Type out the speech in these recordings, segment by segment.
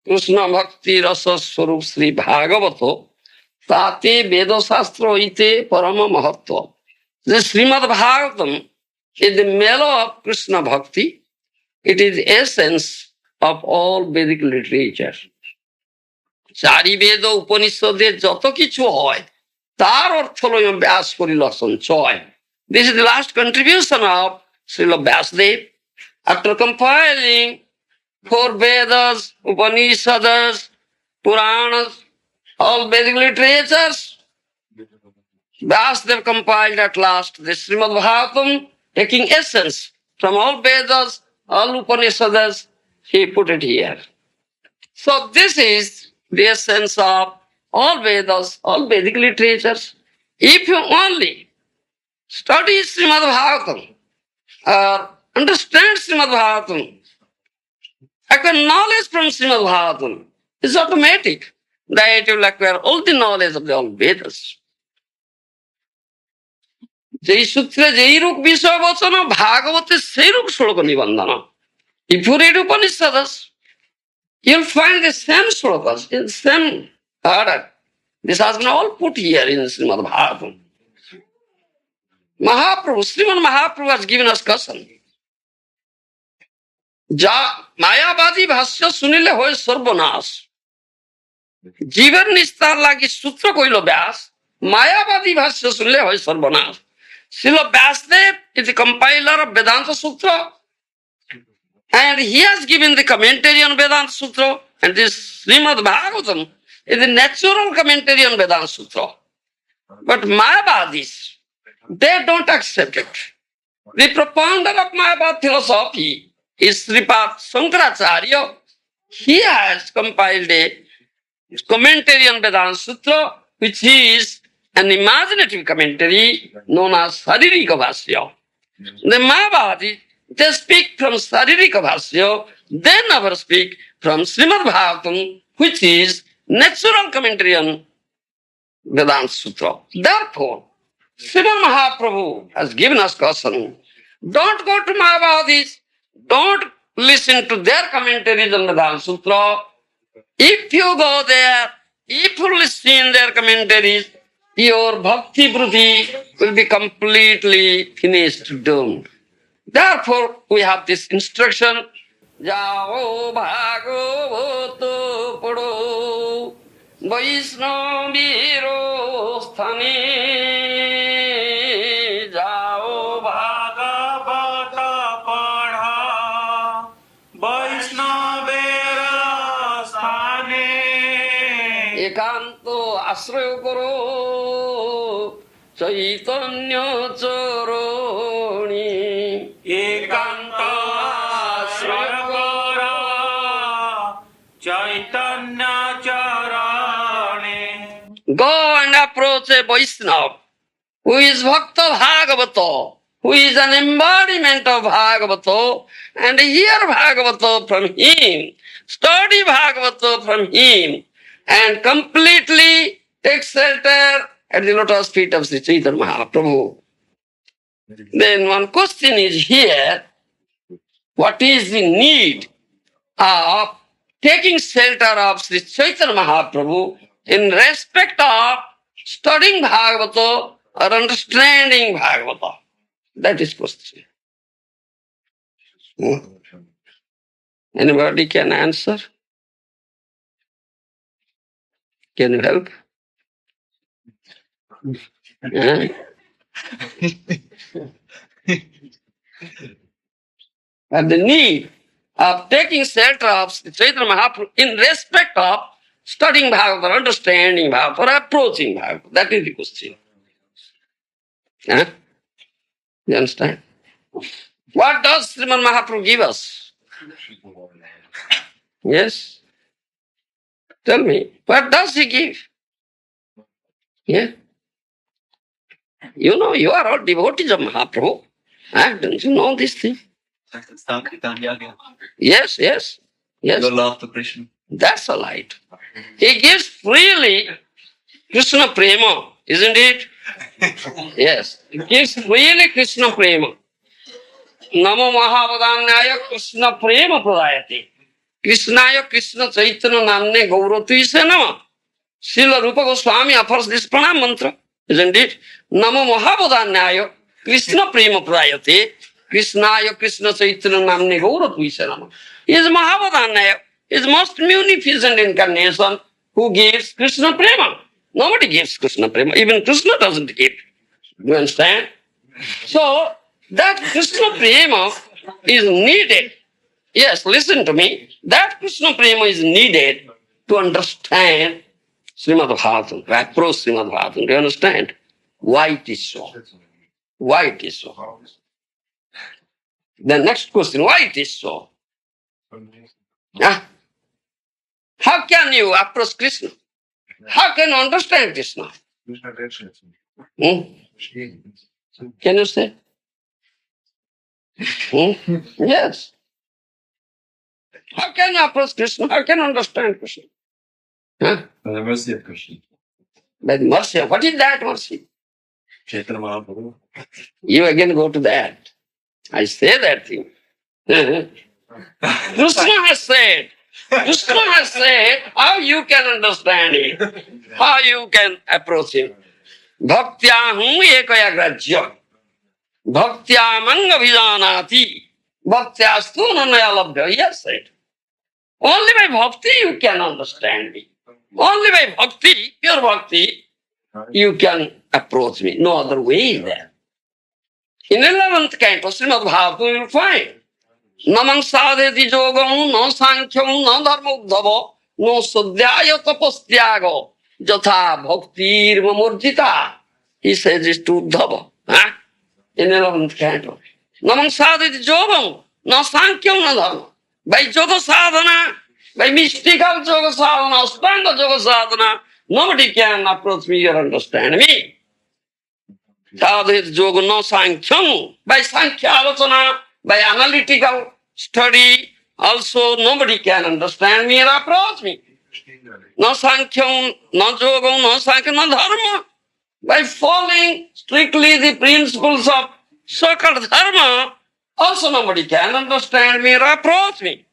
कृष्ण भक्ति रस स्वरूप श्री भागवत ताते वेद शास्त्र इते परम महत्व. The Srimad Bhagavatam is the mellow of Krishna Bhakti. It is the essence of all Vedic literature. চারি বেদ উপনিষদে যত কিছু হয় তার অর্থ হল ব্যাস পরিলক্ষণ ছয়. This is the last contribution of Srila Vyasdev. After compiling four Vedas, Upanishads, Puranas, all Vedic literatures, Vyasdev compiled at last the Srimad Bhagavatam, taking essence from all Vedas, all Upanishads, he put it here. So this is the essence of all Vedas, all Vedic literatures. If you only study Srimad Bhagavatam or understand Srimad Bhagavatam, acquire knowledge from Srimad Bhagavatam, it's automatic that you will acquire all the knowledge of the all Vedas. যেই সূত্রে যেই রূপ বিষয় বচন ভাগবতের সেই রূপ শ্লোক নিবন্ধন. If you read Upanishads, you'll find the same shlokas in the same order. This has been all put here in Srimad Bhagavatam. Mahaprabhu, Srimad Mahaprabhu has given us caution. যা মায়াবাদী ভাষ্য শুনিলে হয় সর্বনাশ. জীবের নিস্তার লাগি সূত্র কইল ব্যাস, মায়াবাদী ভাষ্য শুনলে হয় সর্বনাশ. Srila Vyasdev is the compiler of Vedanta Sutra, and he has given the commentary on Vedanta Sutra, and this Srimad Bhagavatam is the natural commentary on Vedanta Sutra. But Mayavadis, they don't accept it. The propounder of Mayavad philosophy is Sripad Shankaracharya. He has compiled a commentary on Vedanta Sutra, which is an imaginative commentary known as Saririka Bhashya. The Mayavadis, they speak from Saririka Bhashya, they never speak from Srimad Bhagavatam, which is natural commentary on Vedanta Sutra. Therefore, Srimad Mahaprabhu has given us caution. Don't go to Mayavadis, don't listen to their commentaries on Vedanta Sutra. If you go there, if you listen their commentaries, your bhakti bruti will be completely finished, doomed. Therefore, we have this instruction, Jao Bhagavato Pado Vaishnaviro Sthane. Jao Bhagavata Padha Vaishnavira Sthane. Ekanto আশ্রয় করো চৈতন্য চরণী. একান্ত আশ্রয় করো চৈতন্য চরণে. Go and approach a Vaishnava who is Bhakta Bhagavata, who is an embodiment of Bhagavata, and hear Bhagavata from him, study Bhagavata from him, and completely take shelter at the lotus feet of Sri Chaitanya Mahaprabhu. Then one question is here, what is the need of taking shelter of Sri Chaitanya Mahaprabhu in respect of studying Bhagavata or understanding Bhagavata? That is question. Anybody can answer? Can you help? And the need of taking shelter of Sri Chaitanya Mahaprabhu in respect of studying Bhagavata, understanding Bhagavata, or approaching Bhagavata. That is the question. You understand? What does Srimad Mahaprabhu give us? Yes? Tell me, what does he give? Yeah? You know, you are all devotees of Mahaprabhu. Don't you know this thing? Yes, yes, yes. Your love to Krishna. That's a light. He gives freely Krishna Prema, isn't it? Yes, he gives freely Krishna Prema. Namo Mahavadanyaya Krishna Prema Pradayate. Krishnaya Krishna Chaitanya Namne Gauratuise Nama. Srila Rupa Goswami offers this pranam mantra, isn't it? Namo Mahabodhanyaya Krishna Prema Prayate Krishnaya Krishna Chaitanya Namne Gauratuise Nama. He is Mahabodhanyaya, his most munificent incarnation who gives Krishna Prema. Nobody gives Krishna Prema, even Krishna doesn't give. You understand? So, that Krishna Prema is needed. Yes, listen to me. That Krishna Prema is needed to understand Srimad Bhagavatam, to approach Srimad Bhagavatam. Do you understand? Why it is so? Why it is so? The next question, why it is so? Huh? How can you approach Krishna? How can you understand Krishna? Hmm? Can you say? Yes. How can you approach Krishna? How can you understand Krishna? Huh? By the mercy of Krishna. By the mercy. What is that mercy? Chaitanya Mahaprabhu. You again go to that. I say that thing. Krishna has said how you can understand it, how you can approach him. Bhaktyahu ekaya grajya. Bhaktyamanga vijanati. Bhaktyastu nanaya labhya. He has said. Only by bhakti you can understand me. Only by bhakti, pure bhakti, you can approach me. No other way is there. In 11th canto, Srimad Bhagavatam, you will find. Namang sadheti yogam, no sankhyaṁ, no dharma uddhava, no sadhyaya tapastyago, jatha bhaktir mamurjita. He says it to Uddhava. Huh? In 11th canto. Namang sadheti yogam, no sankhyaṁ, no dharma. By yoga sadhana, by mystical yoga sadhana, Ashtanga yoga sadhana, nobody can approach me or understand me. Sadhit yoga no sankhyaṁ. By sankhya alocana, by analytical study, also nobody can understand me or approach me. No sankhyaṁ, no yogam, no sankhya, no dharma. By following strictly the principles of so-called dharma, also nobody can understand me or approach me.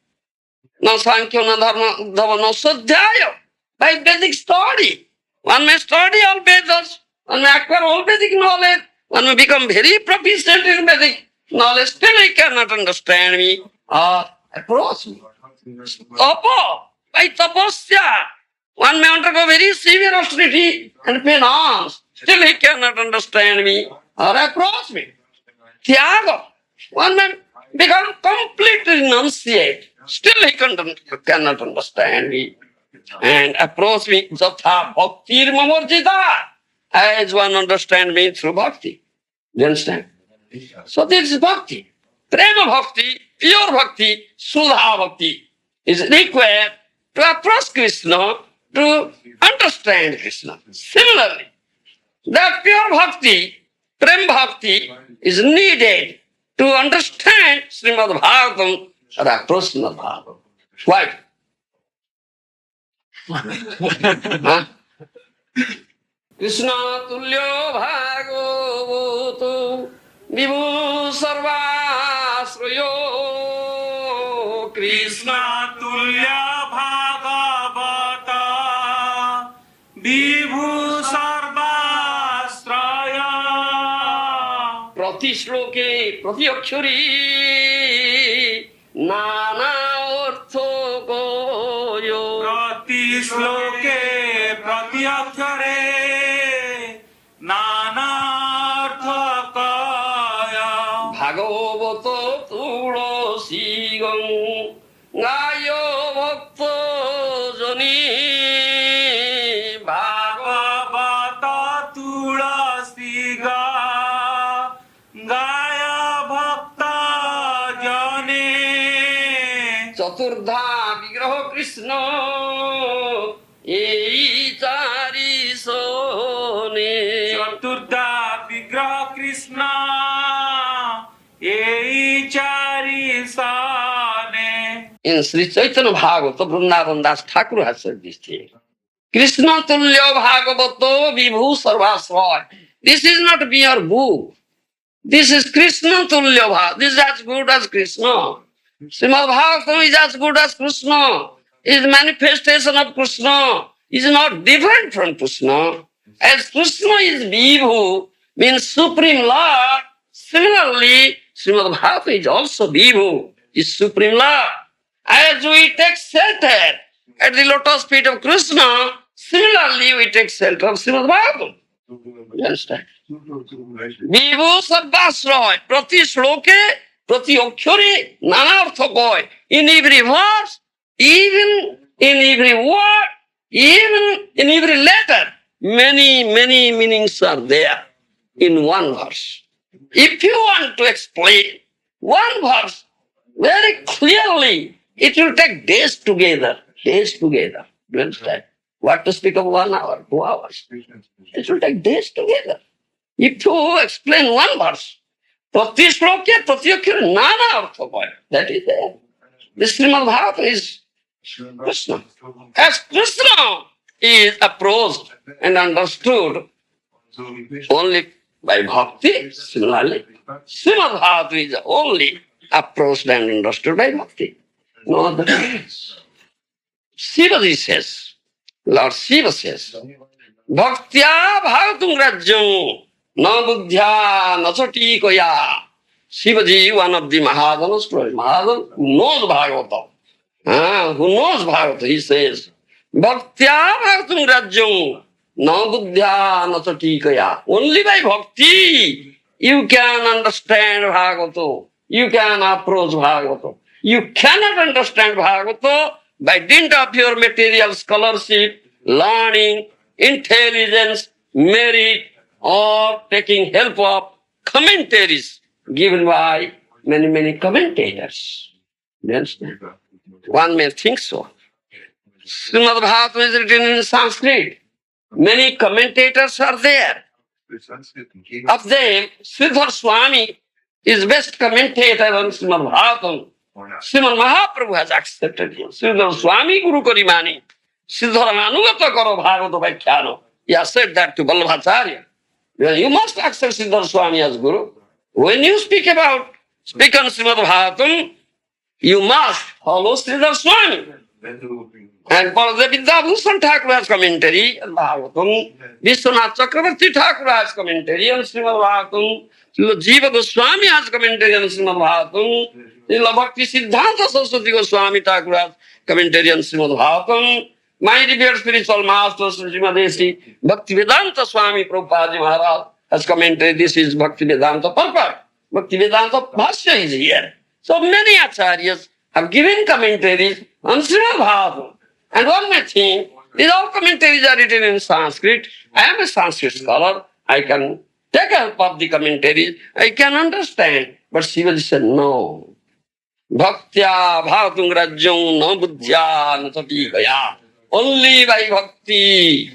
No sankhya, no dharma, no sadhyaya. By Vedic study, one may study all Vedas, one may acquire all Vedic knowledge, one may become very proficient in Vedic knowledge, still he cannot understand me or approach me. Tapa, by tapasya, one may undergo very severe austerity and penance, still he cannot understand me or approach me. Tyaga, one may become completely renunciate, still he cannot understand me and approach me. Jatha bhaktir mamurjita, as one understand me through bhakti. Do you understand? So this is bhakti. Prema bhakti, pure bhakti, sudha bhakti is required to approach Krishna, to understand Krishna. Similarly, that pure bhakti, prema bhakti is needed to understand Srimad Bhagavatam or approach Srimad Bhagavatam. Why? Huh? Krishna tulyo bhagavato vibhu sarvasrayo. Krishna tulya bhagavata vibhu sarvastraya. prati shloke prati akshari nana artho goyo. Prati shloke prati akshare nanarthakaya. Bhagavato tulasi gam gayo bhakta jani. Bhagavata tulasi gaya bhakta jane. Chaturdha vigraha Krishna ei chari sone. Chaturtha vigraha Krishna ei chari sane. In Sri Chaitanya Bhagavata, Vrindavan Das Thakur has said this thing. Krishna tulya bhagavato vibhu sarvasraya. This is not mere book. This is Krishna tulya bhagavato. This is as good as Krishna. Srimad Bhagavatam is as good as Krishna, is manifestation of Krishna, is not different from Krishna. As Krishna is Vibhu, means Supreme Lord, similarly, Srimad Bhagavatam is also Vibhu, is Supreme Lord. As we take shelter at the lotus feet of Krishna, similarly we take shelter of Srimad Bhagavatam. You understand? বিভু সর্বাশ্রয় প্রতি শ্লোকে প্রতি অক্ষরে নানা অর্থ কয় in every verse even in every word even in every letter many meanings are there in one verse. If you want to explain one verse very clearly, it will take days together. Do you understand? What to speak of 1 hour, 2 hours? It will take days together. If you explain one verse, প্রতি শ্লোকে প্রতি অক্ষরে নানা অর্থ কয়, that is there. The Srimad Bhagavatam is Krishna. As Krishna is approached and understood only by bhakti, similarly, Srimad Bhagavatam is only approached and understood by bhakti. No other means. Shivaji says, Lord Shiva says, Bhaktya Bhagavatam Rajyam Na Buddhya Nasati Koya. Shivaji, one of the Mahajanas, Mahajan who knows Bhagavatam. Who knows Bhagavatam, he says, Bhaktya Bhagavatam Rajyam Na Buddhya Nasati Koya. Only by bhakti you can understand Bhagavatam. You can approach Bhagavatam. You cannot understand Bhagavatam by dint of your material scholarship, learning, intelligence, merit, or taking help of commentaries given by many commentators. You understand? One may think so. Srimad Bhagavatam is written in Sanskrit. Many commentators are there. Of them, Sridhar Swami is best commentator on Srimad Bhagavatam. Srimad Mahaprabhu has accepted him. Sridhar Swami Guru Karimani. Sridhar Anugata Karo Bhagavata Bhakhyano. He has said that to Vallabhacharya. You must accept Sridhar Swami as Guru. When you speak on Srimad Bhagavatam, you must follow Sridhar Swami. And for the Vidyabhushan Thakur has commentary on Bhagavatam, Vishwanath Chakravarti Thakur has commentary on Srimad Bhagavatam, Jiva Goswami has commentary on Srimad Bhagavatam, Bhakti Siddhanta Saraswati Goswami Thakur has commentary on Srimad Bhagavatam, my revered spiritual master Srimadesi Bhaktivedanta Swami Prabhupada Maharaj has commented, this is Bhaktivedanta purport. Bhaktivedanta Bhashya is here. So many acharyas have given commentaries on Srimad Bhagavatam. And one may think, these all commentaries are written in Sanskrit. I am a Sanskrit scholar. I can take help of the commentaries. I can understand. But Shivaji said, no. Bhaktya Bhagavatam Rajyam Na Buddhya Nasati Gaya. Only by bhakti,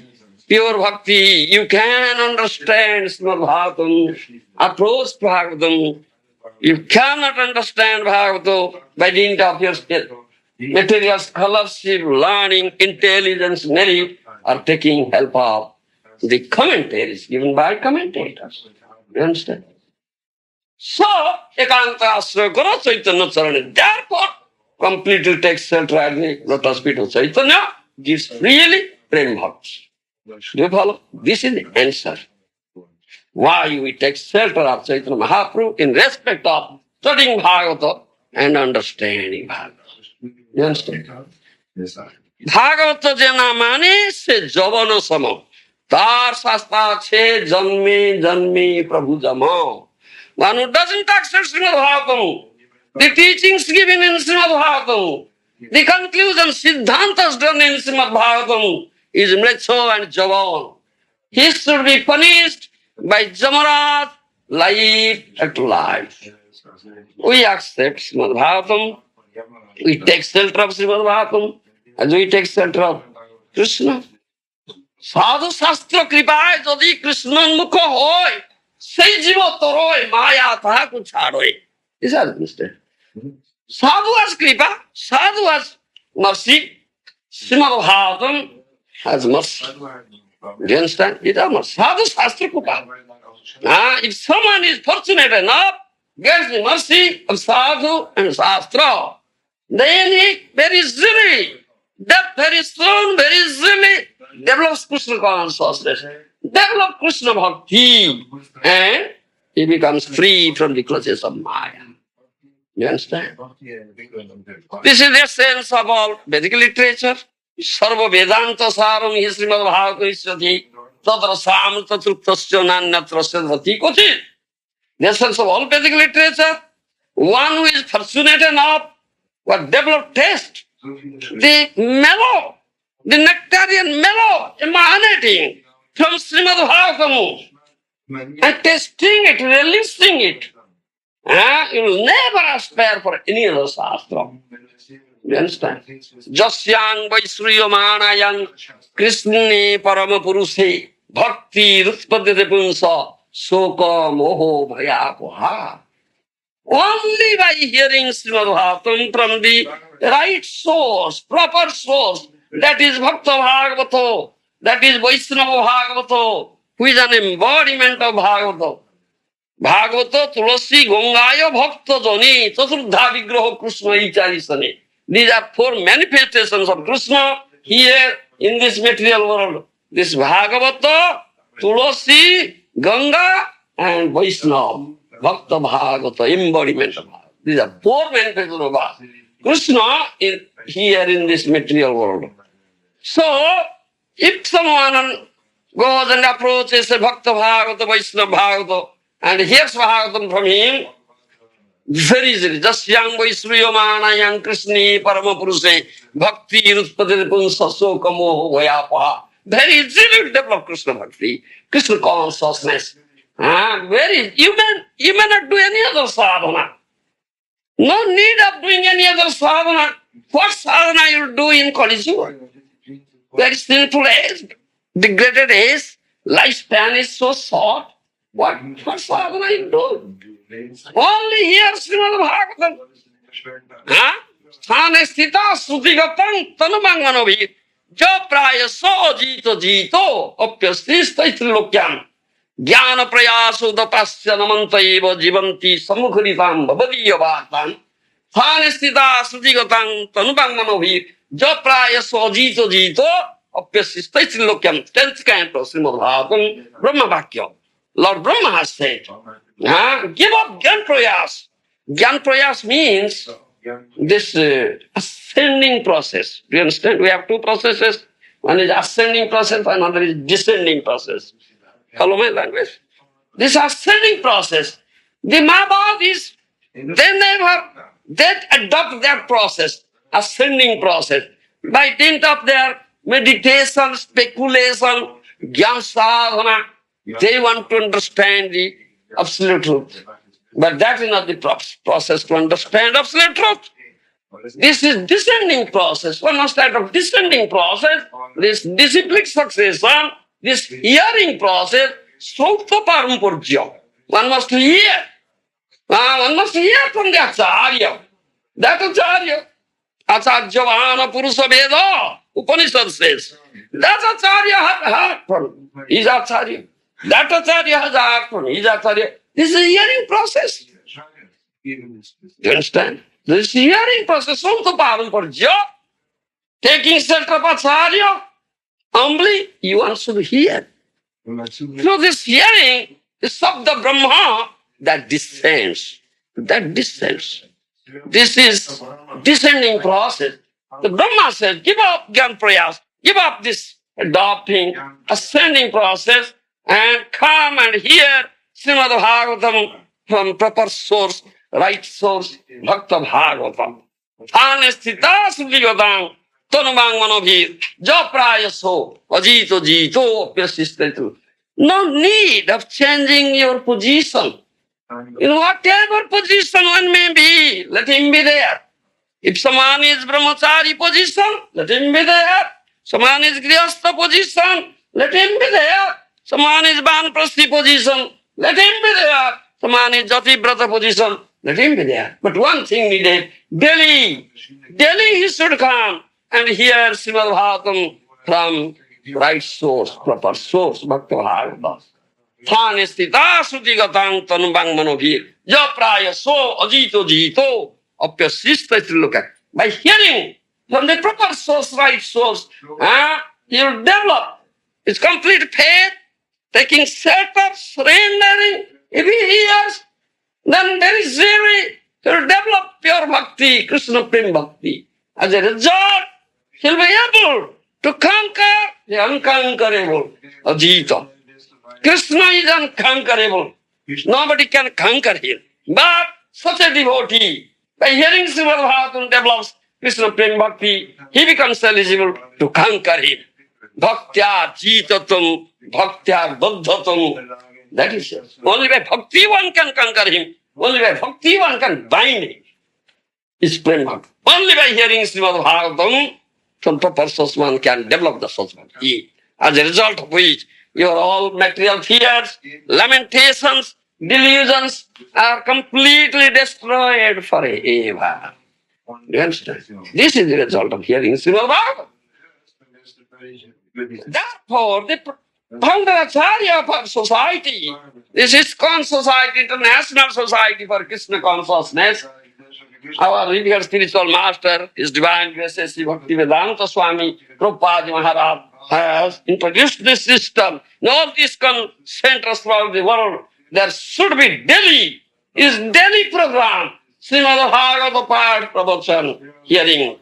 pure bhakti, you can understand Srimad Bhagavatam, approach Bhagavatam. You cannot understand Bhagavatam by dint of your material scholarship, learning, intelligence, merit, or taking help of the commentaries given by commentators. You understand? So, Ekanta Asra Guru Chaitanya Charana, therefore, completely takes shelter at the lotus feet of Chaitanya, gives freely Prem Bhakti. Do you follow? This is the answer. Why we take shelter of Chaitanya Mahaprabhu in respect of studying Bhagavata and understanding Bhagavata. You understand? Bhagavata jena mane se javana sama. Tar sasta che janme prabhu jama. One who doesn't accept Srimad Bhagavatam, the teachings given in Srimad Bhagavatam, the conclusion Siddhantas done in Srimad Bhagavatam is mlecho and javan. He should be punished by Jamaraj, life at life. We accept Srimad Bhagavatam, we take shelter of Srimad Bhagavatam, and we take shelter of Krishna. Sadhu Shastra Kripaয় যদি কৃষ্ণোন্মুখ হয়, সেই জীব তরয় মায়া তাহাকে ছাড়য়. Is that understand? Sadhu has kripa, sadhu has mercy, Srimad Bhagavatam has mercy. Do you understand? It is mercy. Sadhu Shastra Kripa. If someone is fortunate enough gets the mercy of sadhu and shastra, then he very easily, that very soon, very easily develops Krishna consciousness, develops Krishna bhakti, and he becomes free from the clutches of Maya. You understand? This is the essence of all Vedic literature. Sarva Vedanta Saram hi Srimad Bhagavatam Tatra Samrita Truptasya Nanyatra Siddhati Kochit. The essence of all Vedic literature, one who is fortunate enough to develop taste, the mellow, the nectarian mellow emanating from Srimad Bhagavatam, and tasting it, releasing it, you will never aspire for any other shastra. You understand? Jasyang Vaisriyamanayan Krishne Paramapurushe Bhakti Rutpadete Punsa Soka Moho Bhayapoha. Only by hearing Srimad Bhagavatam from the right source, proper source, that is Bhakta Bhagavato, that is Vaisnava Bhagavato, who is an embodiment of Bhagavato. Bhagavata Tulasi Gongaya Bhakta Jani Chaturdha Vigraha Krishna Icharisane. These are four manifestations of Krishna here in this material world. This Bhagavata, Tulasi, Ganga, and Vaishnava. Bhakta Bhagavata, embodiment of Bhagavata. These are four manifestations of Bhagavata. Krishna is here in this material world. So, if someone goes and approaches a Bhakta Bhagavata, Vaishnava Bhagavata, and hears Bhagavatam from him, very easily, just yang Vaisriyamana, yang Krishna, Paramapurushe, Bhakti, Rutpadete Punsa, Soka Moho Vayapaha. Very easily develop Krishna Bhakti, Krishna consciousness. Very, you may not do any other sadhana. No need of doing any other sadhana. What sadhana you do in Kali Yuga? Very sinful age, degraded age, lifespan is so short. What sadhana you do? Only here Srimad Bhagavatam. Sthane sthita sutigatang tanumangmanobhi ja praya so jito jito apyasti staitrilokyam jnana prayasu dapasya namanta eva jivanti samukhritam bhavadiya bhatam sthane sthita sutigatang tanumangmanobhi ja praya so jito jito apyasti staitrilokyam. 10th canto Srimad Bhagavatam Brahma Vakya. Lord Brahma has said, give up Gyan Prayas. Gyan Prayas means this ascending process. Do you understand? We have two processes. One is ascending process, another is descending process. Follow my language? This ascending process, the Mahabhadis, they adopt that process, ascending process, by dint of their meditation, speculation, Gyan Sadhana. They want to understand the absolute truth. But that is not the process to understand absolute truth. This is descending process. One must adopt descending process, this disciplic succession, this hearing process, Srauta Parampurjya. One must hear. One must hear from the Acharya. That Acharya, Acharyavana Purusha Veda, Upanishad says. That Acharya has heard from. He is Acharya. That Acharya has heard from. He is Acharya. This is a hearing process. You understand? This hearing process, Srauta Parampurjya, taking shelter of Acharya, humbly, you want to hear. So this hearing, the Sabda Brahma, that descends. That descends. This is descending process. The Brahma says, give up Gyan Prayas, give up this adopting, ascending process, and come and hear Srimad Bhagavatam from proper source, right source, Bhakta Bhagavatam. Thane sthita suvigadam tanumang manobhir japrayaso ajito jito apyasistaitu. No need of changing your position. In whatever position one may be, let him be there. If someone is brahmachari position, let him be there. Someone is grihastha position, let him be there. Someone is banprasthi position, let him be there. Someone is jatibrata position, let him be there. But one thing needed, daily he should come and hear Srimad Bhagavatam from right source, proper source, Bhakta Bhagavata. Thane stita sutigatang tanubang manovir. Ja praya so ajito jito of your sister to look at. By hearing from the proper source, right source, you'll develop its complete faith, taking shelter, surrendering. If he hears, then very easily he'll develop pure bhakti, Krishna Prem bhakti. As a result, he'll be able to conquer the unconquerable Ajita. Krishna is unconquerable. Nobody can conquer him. But such a devotee, by hearing Srimad Bhagavatam, develops Krishna Prem Bhakti, he becomes eligible to conquer him. Bhaktya jitatam, bhaktya buddhatam. That is it. Only by bhakti one can conquer him. Only by bhakti one can bind him. Is Prem Bhakti. Only by hearing Srimad Bhagavatam, from proper source one can develop the source bhakti. As a result of which, your all material fears, lamentations, delusions are completely destroyed forever. You understand? This is the result of hearing Srimad Bhagavatam. Therefore, the founder Acharya of our society, this is ISKCON Society, International Society for Krishna Consciousness, our revered spiritual master, His Divine Grace Sri Bhaktivedanta Swami Prabhupada Maharaj has introduced this system. In all these centers throughout the world, there should be daily program, Srimad Bhagavata Path Pravachan, hearing,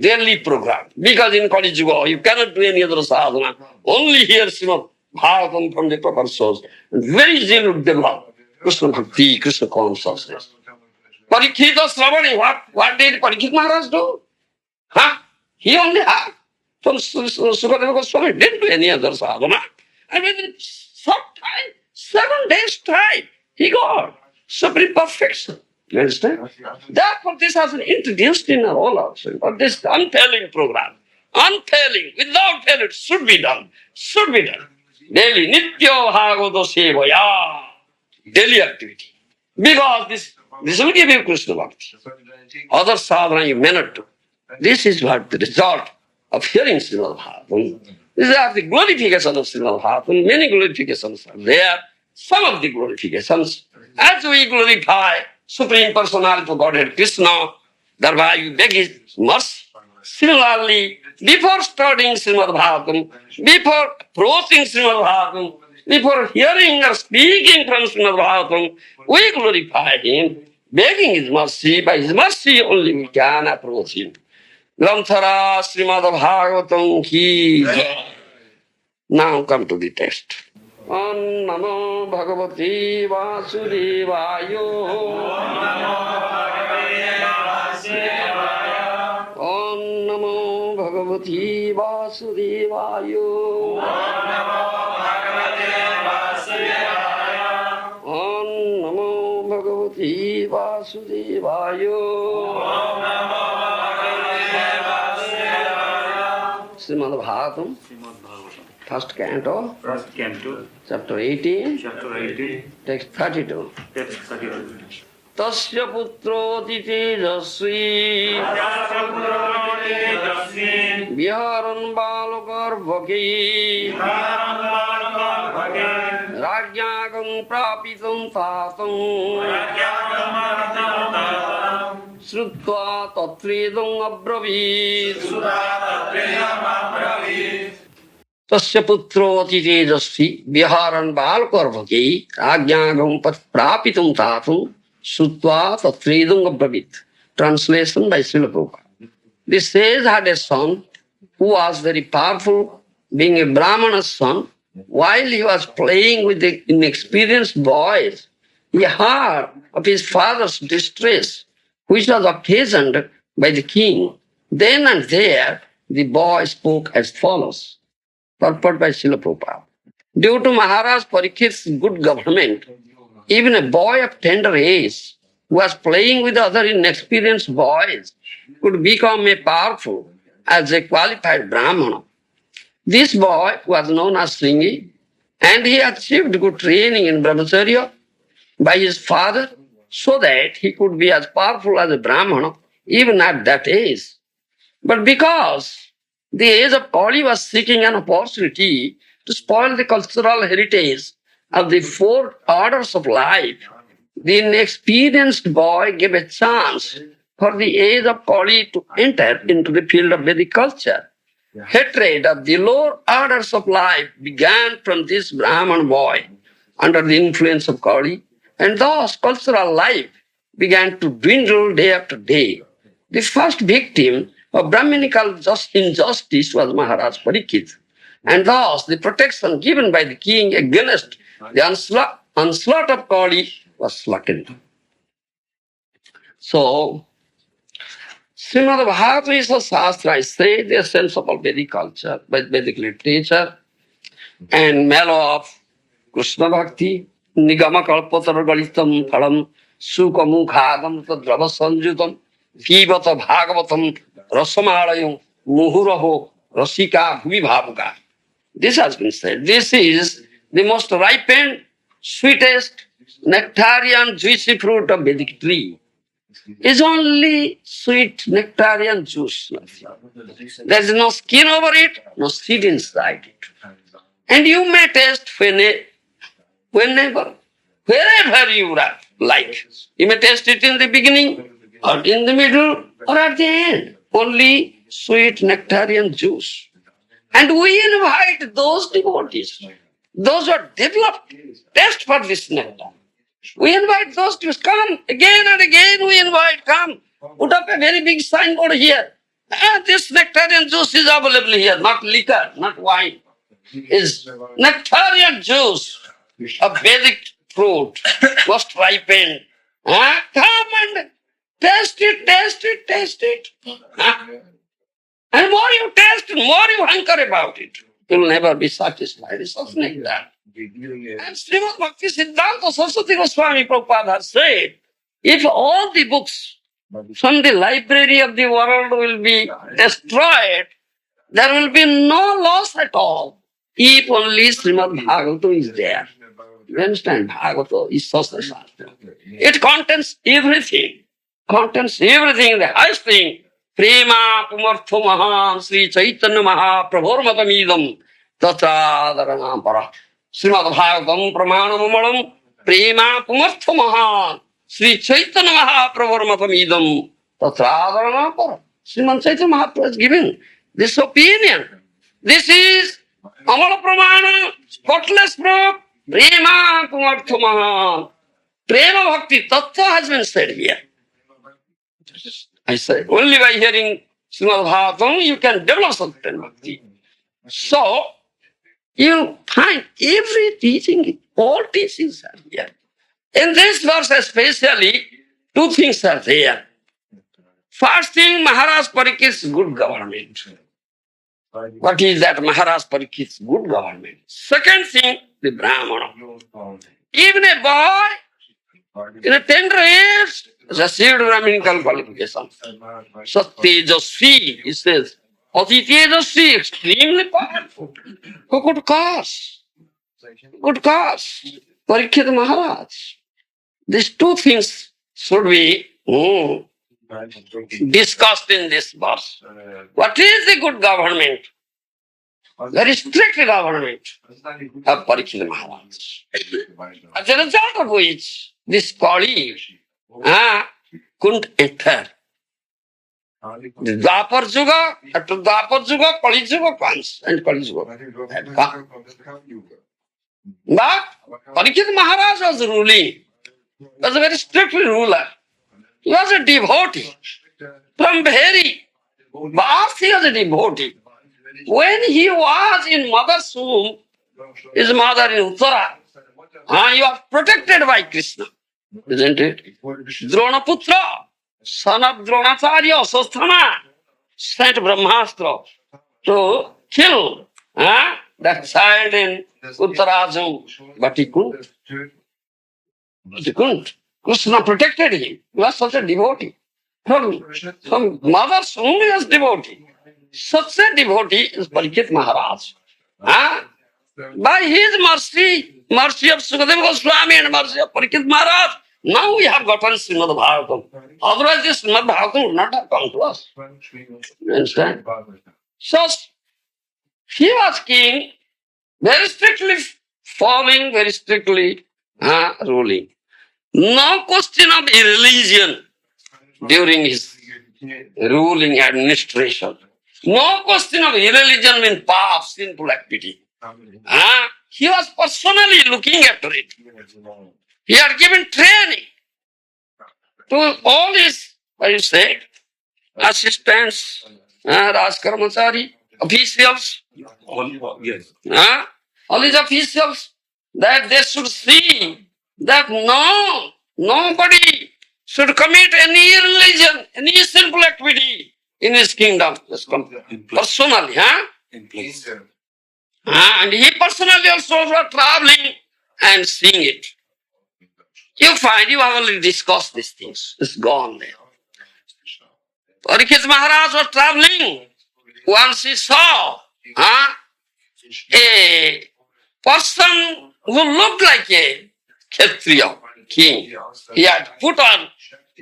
daily program. Because in Kali Yuga, you cannot do any other sadhana, only hear Srimad Bhagavatam from the proper source. And very easily to develop Krishna Bhakti, Krishna consciousness. Parikshita Sravani, what did Parikshit Maharaj do? He only had. From Sukadeva Goswami didn't do any other sadhana. And within some time, 7 days time, he got supreme perfection. You understand? Therefore, this has been introduced in our all also. But this unfailing program, unfailing, without fail, it should be done. Should be done. Daily, Nitya Bhagavata Sevaya. Daily activity. Because this will give you Krishna Bhakti. Other sadhana you may not do. This is what the result of hearing Srimad Bhagavatam. These are the glorification of Srimad Bhagavatam. Many glorifications are there. Some of the glorifications, as we glorify Supreme Personality of Godhead Krishna, thereby we beg His mercy. Similarly, before studying Srimad Bhagavatam, before approaching Srimad Bhagavatam, before hearing or speaking from Srimad Bhagavatam, we glorify Him, begging His mercy. By His mercy only we can approach Him. Granthara Srimad Bhagavatam ki jai. Now come to the text. Om Namo Bhagavati Vasudevaya. Om Namo Bhagavati Vasudevaya. Om Namo Bhagavati Vasudevaya. Srimad Bhagavatam, first canto, chapter 18, text 32. Tasya putro titejasvi viharan balakar bhaki rajyagam prapitam tatam Srutva tatridam abravit. Tasya putro titejasvi viharan balkarvaki rajyagam prapitum tatum Srutva tatridam abravit. Translation by Srila Prabhupada. This sage had a son who was very powerful, being a Brahmana's son. While he was playing with the inexperienced boys, he heard of his father's distress, which was occasioned by the king. Then and there, the boy spoke as follows. Purport by Srila Prabhupada. Due to Maharaj Parikshit's good government, even a boy of tender age who was playing with other inexperienced boys could become a powerful as a qualified Brahmana. This boy was known as Sringi, and he achieved good training in Brahmacharya by his father so that he could be as powerful as a Brahmana even at that age. But because the age of Kali was seeking an opportunity to spoil the cultural heritage of the four orders of life, the inexperienced boy gave a chance for the age of Kali to enter into the field of Vedic culture. Hatred of the lower orders of life began from this Brahman boy under the influence of Kali, and thus cultural life began to dwindle day after day. The first victim of Brahminical injustice was Maharaj Parikshit, and thus the protection given by the king against the onslaught of Kali was slackened. So, Srimad Bhagavatam is a Shastra, I say, the essence of all Vedic culture, Vedic literature, and mellow of Krishna Bhakti, Nigama Kalpatara Galitam Phalam, Sukha Mukhadam Tadrava Sanjutam, Pivata Bhagavatam Rasamalayam, Muhuraho Rasika Bhuvibhavuka. This has been said. This is the most ripened, sweetest, nectarian, juicy fruit of Vedic tree. Is only sweet nectarian juice. There is no skin over it, no seed inside it. And you may taste whenever, wherever you like. You may taste it in the beginning, or in the middle, or at the end. Only sweet nectarian juice. And we invite those devotees, those who are developed taste for this nectar. We invite those to come again and again. We invite, come. Put up a very big signboard here. This nectarian juice is available here, not liquor, not wine. Is nectarian juice of Vedic fruit, most ripened. Come and taste it, taste it, taste it. And more you taste, more you hanker about it. You will never be satisfied. It's something like that. And Srimad Bhakti Siddhanta Saraswati Goswami Prabhupada has said, if all the books from the library of the world will be destroyed, there will be no loss at all, if only Srimad Bhagavatam is there. You understand? Bhagavatam is Sastra Shastra. It contains everything. The highest thing. Prema Pumartho Maha Sri Chaitanya Maha Prabhormatamidam Tachadarana Para. Srimad Bhagavatam Pramanamalam Prema Pumartho Maha Sri Chaitanya Maha Prabhormatamidam Tachadarana Para. Srimad Chaitanya Mahaprabhu has given this opinion. This is Amala Pramana, spotless proof. Prema Pumartho Maha. Prema Bhakti Tattva has been said here. I say, only by hearing Srimad Bhagavatam you can develop certain bhakti. So, you find every teaching, all teachings are here. In this verse especially, two things are there. First thing, Maharaj Parikshit's good government. What is that Maharaj Parikshit's good government? Second thing, the Brahmana. Even a boy in a tender age received Brahminical qualification. Satyajasvi, he says. Atitejasvi, extremely powerful. Who could cause? Parikshit Maharaj. These two things should be discussed in this verse. What is the good government? Very strict government of Parikshit Maharaj. As a result of which, this Kali couldn't enter. The Dwapar Yuga, after Dwapar Yuga, Kali Yuga comes, and Kali Yuga had come. But Parikshit Maharaj was ruling, was a very strict ruler. He was a devotee. From very birth he was a devotee. When he was in mother's womb, his mother in Uttara, he was protected by Krishna. Isn't it? Dronaputra, son of Dronacharya, Sasthana, sent Brahmastra to kill that child in Uttarajam. But he couldn't. Krishna protected him. He was such a devotee. From mother's womb he was devotee. Such a devotee is Parikshit Maharaj. By his mercy of Sukadeva Goswami and mercy of Parikshit Maharaj, now we have gotten Srimad Bhagavatam. Otherwise, this Srimad Bhagavatam would not have come to us. You understand? So, he was king, very strictly following very strictly, ruling. No question of religion during his ruling administration. No question of irreligion in past sinful activity. He was personally looking after it. He had given training to all his, what you say, assistants, Raj Karmachari, officials, Yes. all his officials, that they should see that nobody should commit any religion, any sinful activity in his kingdom. Just come personally, In place. And he personally also was traveling and seeing it. You find you have already discussed these things. It's gone there. Parikshit Maharaj was traveling. Once he saw a person who looked like a Kshatriya king. He had put on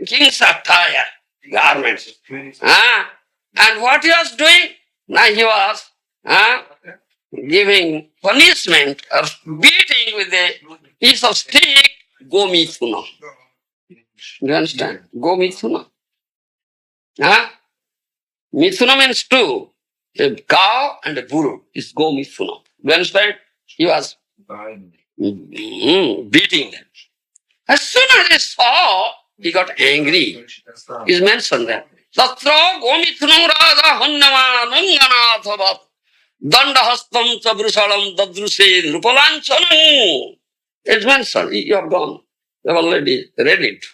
king's attire, garments. And what he was doing? Now he was giving punishment or beating with a piece of stick, Gomithuna. You understand? Gomithuna. Mithuna means two. A cow and a bull is Gomithuna. You understand? He was beating them. As soon as he saw, he got angry. Is mentioned there. Tatra Gomithunam Raja Hannama Nanganathavat Dandahastam Chabrusalam Dadruse Rupalanchanam. It's mentioned. You have gone. You have already read it.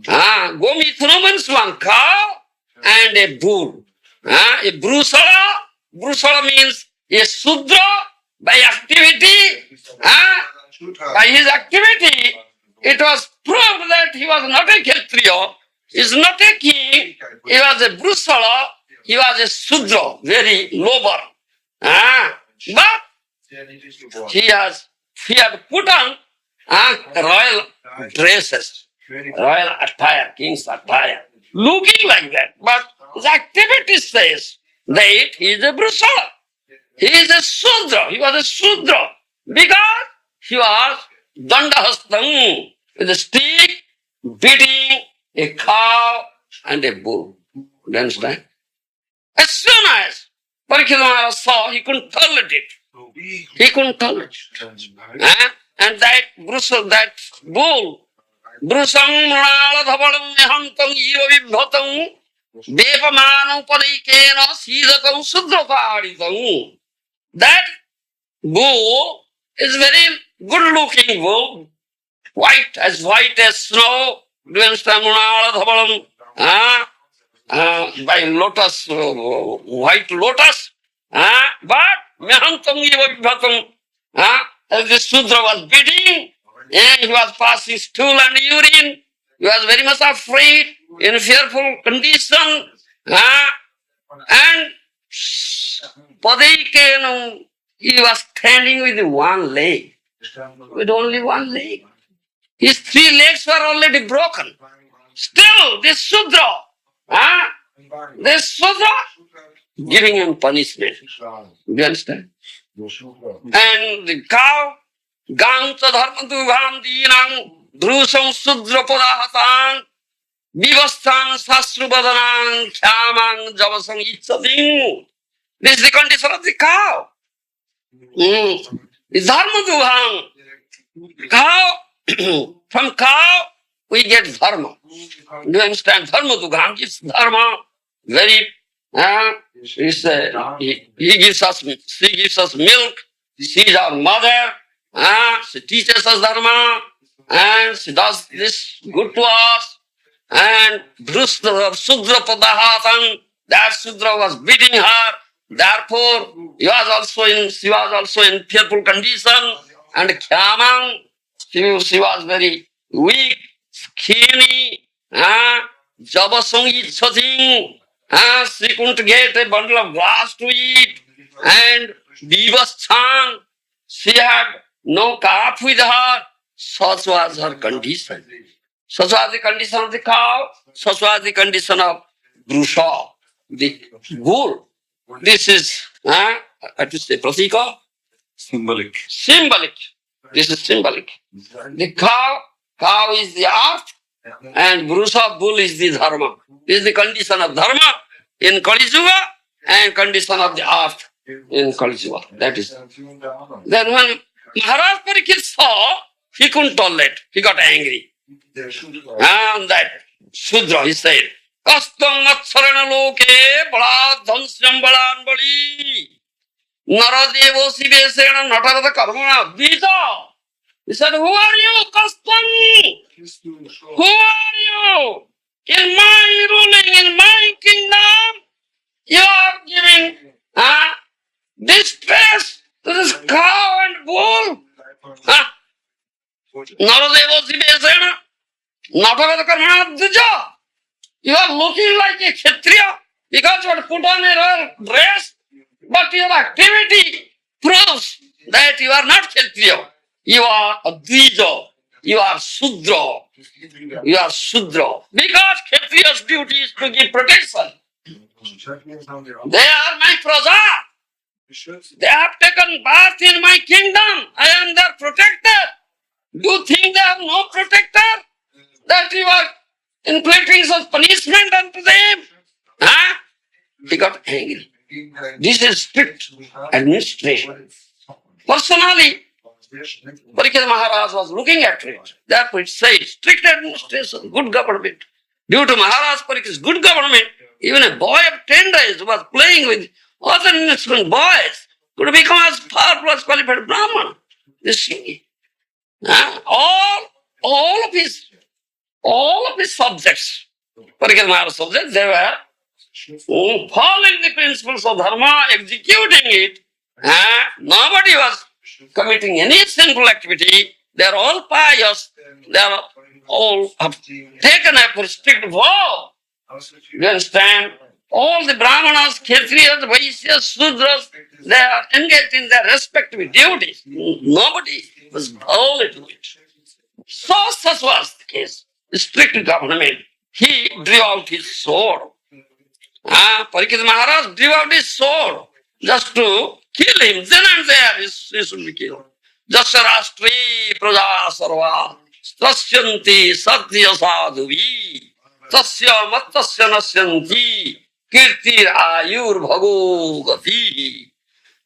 Gomithunam means one cow and a bull. A Brusala. Brusala means a Sudra by activity. By his activity, it was proved that he was not a Kshatriya, he is not a king, he was a Brusala, he was a Sudra, very lower. But he had put on royal dresses, royal attire, king's attire, looking like that. But his activity says that he is a Brusala. He is a Sudra. He was a Sudra because he was Dandahastam with a stick beating a cow and a bull. You understand? As soon as Parikshit Maharaj saw, he couldn't tolerate it. He couldn't tolerate it. And that bull, Brusam Mrala Dhabalam Nehantam Eva Vibhatam Devamanam Padikena Sidakam Sudrapaditam. That bull is very good looking bull, white as snow. Do you understand? Mrala Dhabalam by lotus, white lotus. But Mehantam Eva Vibhatam. As the Sudra was beating, and he was passing stool and urine, he was very much afraid, in fearful condition, and Padaikenam, he was standing with one leg, with only one leg. His 3 legs were already broken. Still, this Sudra, giving him punishment. Do you understand? And the cow, Ganta Dharmantu Gandhinam, Drusam Sudra Padahatan, Vivastan Sasrubadanang, Khyamang Javasang Itsading. This is the condition of the cow. The Dharmantu cow, from cow we get dharma. Do you understand? Dharma is dharma, very. He gives us, she gives us milk. She is our mother. She teaches us dharma, and she does this good to us. And Sudra Padahatan, that Sudra was beating her. Therefore, she was also in fearful condition. And Khyamang, she was very weak, skinny. Jabasongi Chating. She couldn't get a bundle of grass to eat. And Vivasthan, she had no calf with her. Such was her condition. Such was the condition of the cow. Such was the condition of Brusha, the bull. This is, I have to say, Pratika? Symbolic. Symbolic. This is symbolic. The cow is the earth, and Vrusa, bull is the dharma. This is the condition of dharma in Kali Yuga and condition of the earth in Kali Yuga. That is. Then when Maharaj Parikshit saw, he couldn't tolerate. He got angry. And that Shudra, he said, Kastam atsarana loke bala dhansyam balan bali naradevo sivesena natarada karmana bija. He said, who are you, Kastam? Who are you? In my ruling, in my kingdom, you are giving distress to this cow and bull. Naradevo sivesena natarada karmana bija. You are looking like a Kshatriya because you are put on a royal dress, but your activity proves that you are not Kshatriya. You are a Dvija. You are Shudra. You are Shudra. Because Kshatriya's duty is to give protection. They are my praja. They have taken birth in my kingdom. I am their protector. Do you think they have no protector? That you are inflicting such punishment unto them? He got angry. This is strict administration. Personally, Parikshit Maharaj was looking at it. Therefore it says strict administration, good government. Due to Maharaj Parikshit's good government, even a boy of 10 days who was playing with other innocent boys could become as powerful as qualified Brahmana. This thing. All of his subjects, Parikshit Maharaj's subjects, they were following the principles of dharma, executing it. Nobody was committing any sinful activity. They are all pious. They are all have taken up a strict vow. You understand? All the Brahmanas, Kshatriyas, Vaishyas, Sudras, they are engaged in their respective duties. Nobody was violating it. Such was the case. Strict government. He drew out his sword. Parikshit Maharaj drew out his sword just to kill him. Then and there he should be killed. Jasya Rashtri Praja Sarva Strasyanti Satya Sadhuvi Tasya Mattasya Nasyanti Kirtir Ayur Bhago Gati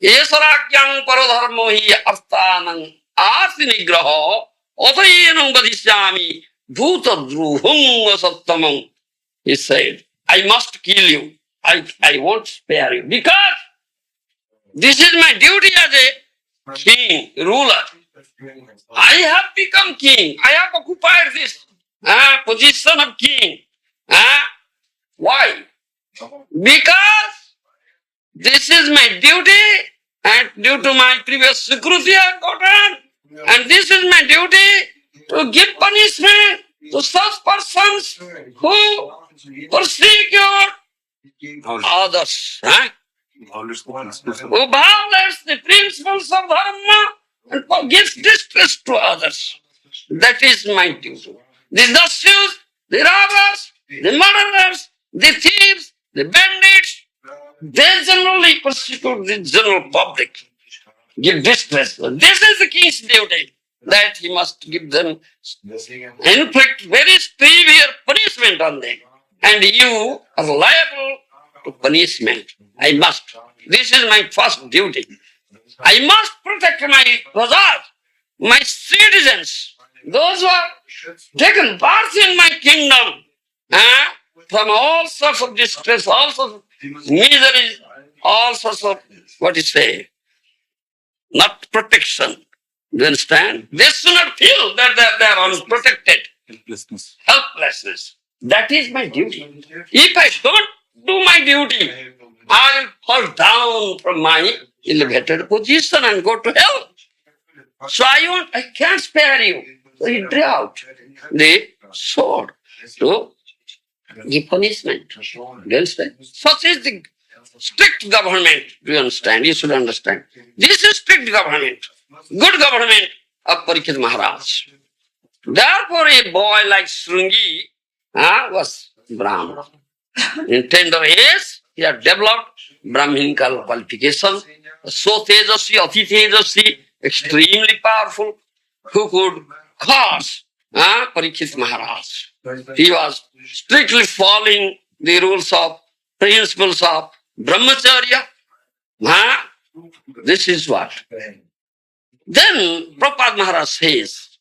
Esarakyang Paradharmo Hi Arthanang Arti Nigraha Otayenam Vadishyami Bhuta Druhung Sattamam. He said, I must kill you. I won't spare you. Because this is my duty as a king, ruler. I have become king. I have occupied this position of king. Why? Because this is my duty, and due to my previous security I have gotten, and this is my duty to give punishment to such persons who persecute others. Who violates the principles of dharma and gives distress to others. That is my duty. The Dasyus, the robbers, the murderers, the thieves, the bandits, they generally persecute the general public, give distress. This is the king's duty, that he must give them, inflict very severe punishment on them. And you are liable to punishment. I must. This is my first duty. I must protect my prajas, my citizens, those who are taken birth in my kingdom, from all sorts of distress, all sorts of misery, all sorts of, what you say, not protection. Do you understand? They should not feel that they are unprotected. Helplessness. That is my duty. If I don't do my duty, I will fall down from my elevated position and go to hell. So I can't spare you. So he drew out the sword to give punishment. Do you understand? Such is the strict government. Do you understand? You should understand. This is strict government. Good government of Parikshit Maharaj. Therefore, a boy like Srungi was Brahman. In tender age, he had developed Brahminical qualifications. So Tejasvi, Ati Tejasvi, extremely powerful. who could cause Parikshit Maharaj. He was strictly following the rules of principles of brahmacharya. Huh? This is what. Then Prabhupada Maharaj says,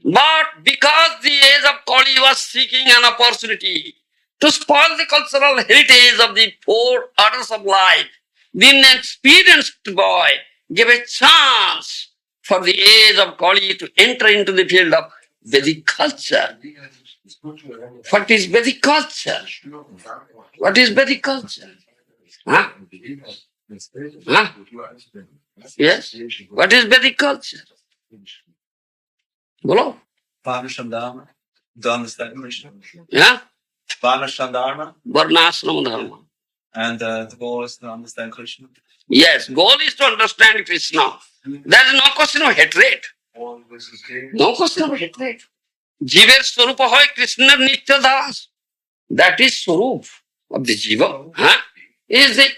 but because the age of Kali was seeking an opportunity to spoil the cultural heritage of the four orders of life, the inexperienced boy gave a chance for the age of Kali to enter into the field of Vedic culture. What is Vedic culture? What is Vedic culture? Huh? Huh? Yes? What is Vedic culture? Bolo? Varnashram Dharma. To understand Krishna. Yeah? Varnashram Dharma. Varnashram dharma. And the goal is to understand Krishna. Yes, goal is to understand Krishna. There is no question of hatred. No question of hatred. Jiver Swarupa hoy Krishna Nitya Das. That is Swarup of the Jiva. Huh? He is the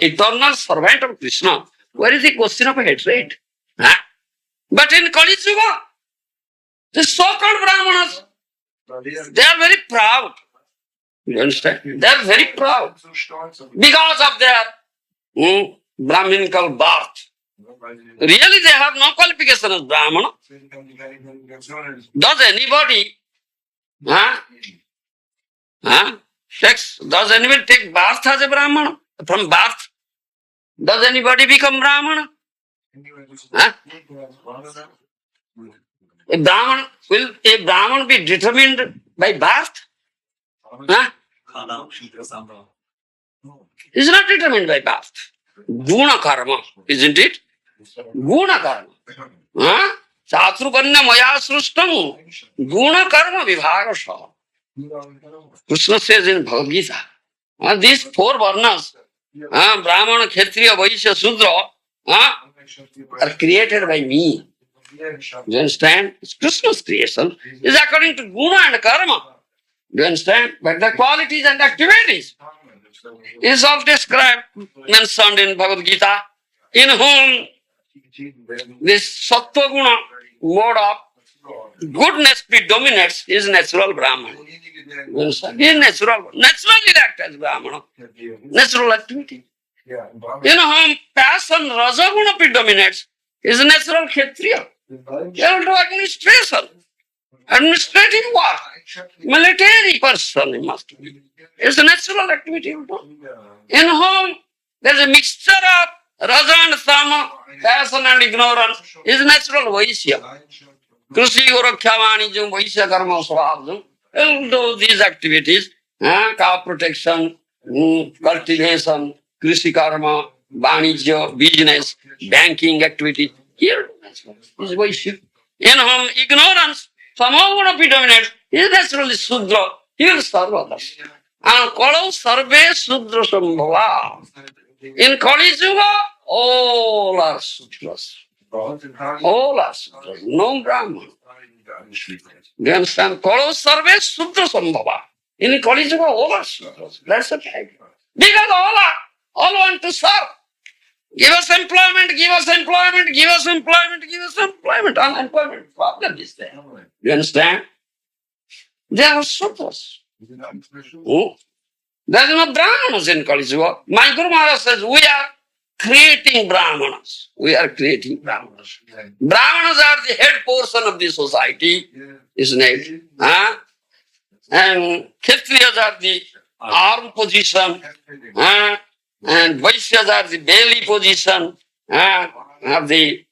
eternal servant of Krishna. Where is the question of hatred? Huh? But in Kali Yuga, the so-called Brahmanas, they are very proud. You understand? They are very proud because of their Brahminical birth. Really, they have no qualification as Brahmana. Does anybody does anybody take birth as a Brahmana? From birth? Does anybody become Brahmana? Huh? Will a Brahman be determined by birth? Huh? It's not determined by birth. Guna karma, isn't it? Guna karma. Huh? Chaturvanya maya srustam guna karma vibhagasha. Krishna says in Bhagavad Gita, these four varnas, Brahmana, Kshatriya, Vaishya, Sudra, are created by me. You understand? It's Krishna's creation. It's according to guna and karma. You understand? But the qualities and activities is all described, mentioned in Bhagavad Gita, in whom this sattva guna mode of goodness predominates is natural Brahman. You understand? He is natural. Naturally act as Brahmana. Natural activity. In whom passion, rajaguna predominates is natural Kshatriya. He will do administration. Administrative work. Military person he must be. It's a natural activity. In whom there is a mixture of raja and tama, passion and ignorance, is natural Vaishya. Krishi Goraksha Vaishya Karma Swabhajam. He will do these activities, cow protection, cultivation, Krishi Karma, Vanijya, business, banking activity. Here is Vaishya. In whom ignorance, samaguna predominates, is naturally Sudra. He will serve others. And Kala Sarve Sudra Sambhava. In Kali Yuga, all are Sudras. All are Sudras. No Brahman. You understand? Kala Sarve Sudra Sambhava. In Kali Yuga, all are Sudras. That's a fact. Because all want to serve. Give us employment, give us employment, give us employment, give us employment. Unemployment problem is there. You understand? They are Sudras. Oh. There is no Brahmanas in Kali Yuga. My Guru Maharaj says, we are creating Brahmanas. We are creating Brahmanas. Brahmanas are the head portion of the society, isn't it? And Kshatriyas are the arm position. And Vaishyas are the belly position of the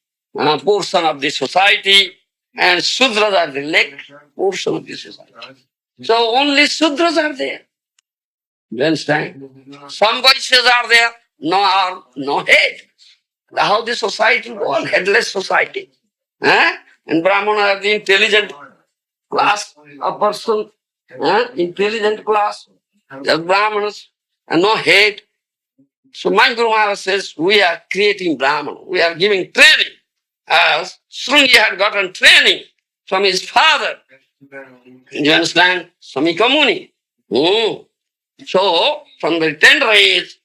portion of the society, and Sudras are the leg portion of the society. So only Sudras are there. You understand? Some Vaishyas are there, no arm, no head. How the society will go on, headless society. And Brahmana are the intelligent class of person, intelligent class. The Brahmanas, and no head. So my Guru Maharaj says, we are creating Brahman. We are giving training. As Srungi had gotten training from his father. You understand? Samika Muni. So, from the tender age,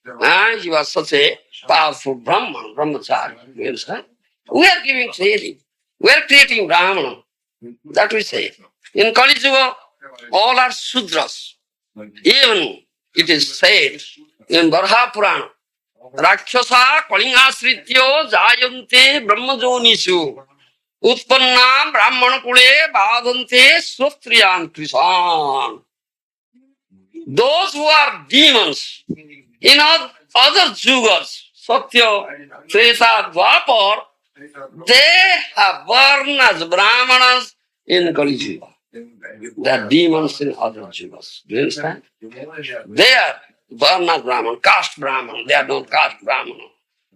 he was such a powerful Brahman, Brahmachari. You understand? We are giving training. We are creating Brahmana. That we say. In Kali Yuga, all are Sudras. Even it is said in Varha Purana, Rakshasa Kalingasrityo Jayante Brahmajonishu Utpanna Brahmana Kule Badante Swastriyan Krisan. Those who are demons in other yugas, Satya, Treta, Dwapar, they have born as Brahmanas in Kali Yuga. They are demons in other yugas. Do you understand? They are born as Brahman, caste Brahman. They are not caste Brahman.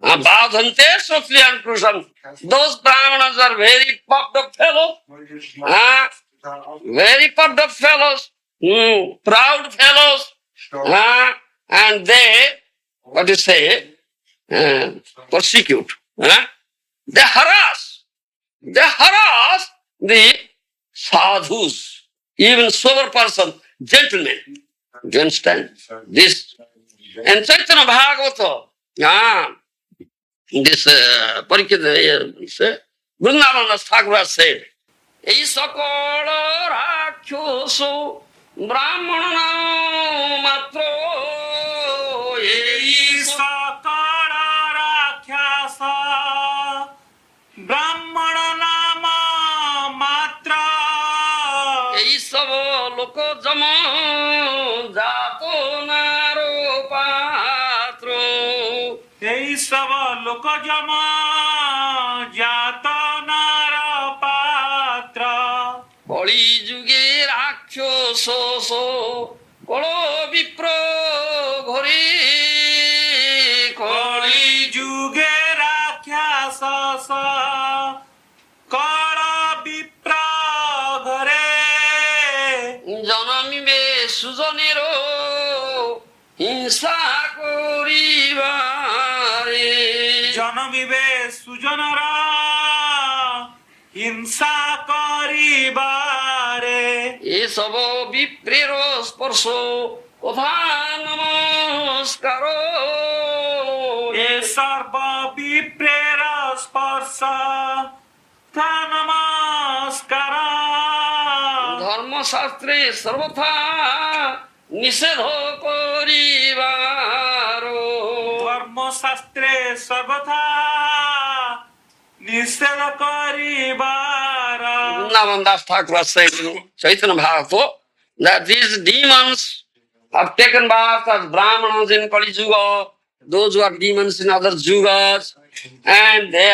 Badhante Satriyan Krishnan. Those Brahmanas are very puffed up fellows. Very puffed up fellows. Proud fellows. And they, what you say, persecute. They harass. They harass the sadhus, even sober person, gentlemen. Do you understand? This, and Chaitanya Bhagavata, this Parikita, Vrindavan Thakur said, এই সকল রাক্ষস ব্রাহ্মণ মাত্র এই सकळ राक्षस ब्राह्मण नाम मात्र এই সব লোক জম জাত নার পাত্র এই সব লোক জম জাত নার পাত্র কলি যুগে রাক্ষস কল বিপ্র ঘরে কলি যুগে রাক্ষস কল বিপ্র ঘরে জনমিবে সুজনের হিংসা করিবারে জনমিবে সুজনর হিংসা করিবারে এসব বিপ্রের স্পর্শ কোথা নমস্কার এ সর্ব বিপ্রের স্পর্শ তা নমস্কার ধর্মশাস্ত্রে সর্বথা নিষেধ করিবার ধর্মশাস্ত্রে সর্বথা নিষেধ করিবার Vrindavan Das Thakur said in Chaitanya Bhagavata that these demons have taken birth as Brahmanas in Kali Yuga, those who are demons in other yugas, and they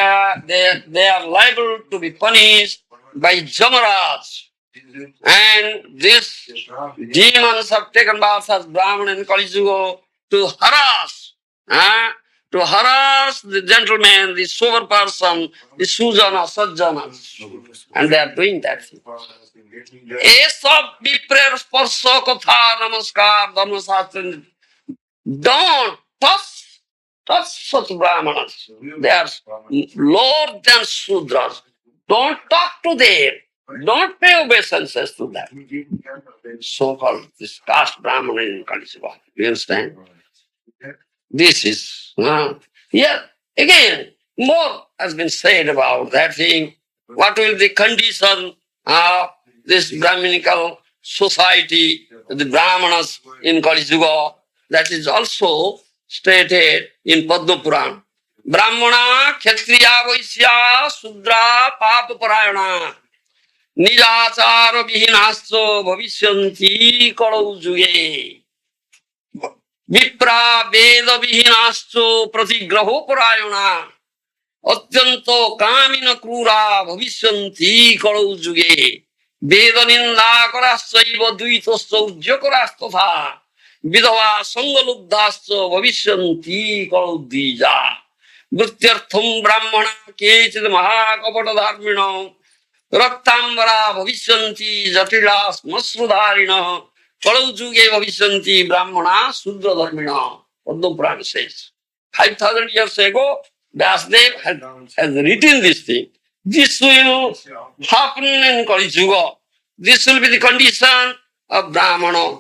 are liable to be punished by Jamaraj. And these demons have taken birth as Brahman in Kali Yuga to harass the gentleman, the sober person, the sujana, sajjana. And they are doing that thing. Esab viprer sparsa katha namaskar dharma shastra. Don't touch such brahmanas. They are lower than Sudras. Don't talk to them. Don't pay obeisances to them. So-called this caste brahmana in Kali Yuga. You understand? This is, here again, more has been said about that thing. What will the condition of this Brahminical society, the Brahmanas in Kali Yuga? That is also stated in Padma Purana. Brahmana, Kshatriya, Vaishya, Sudra, Papa Parayana, Nijachara Vihinasya Bhavishyanti Kalau Yuge. Vipra Veda Vihinasya Pratigraho Parayana Atyanto Kamina Krura Bhavishyanti Kalau Yuge. Veda Ninda Karasaiva Duitasya Ujjakarasthatha Vidava Sangalubdasya Bhavishyanti Kalau Dija. Vrityartham Brahmana Kechid Mahakapata Dharmina Raktambara Bhavishyanti Jatila Smasrudharina Kalau Yuge Bhavishyanti Brahmana Sudra Dharmina. Padma Purana says. 5,000 years ago, Vyasadeva has written this thing. This will happen in Kali Yuga. This will be the condition of Brahmana.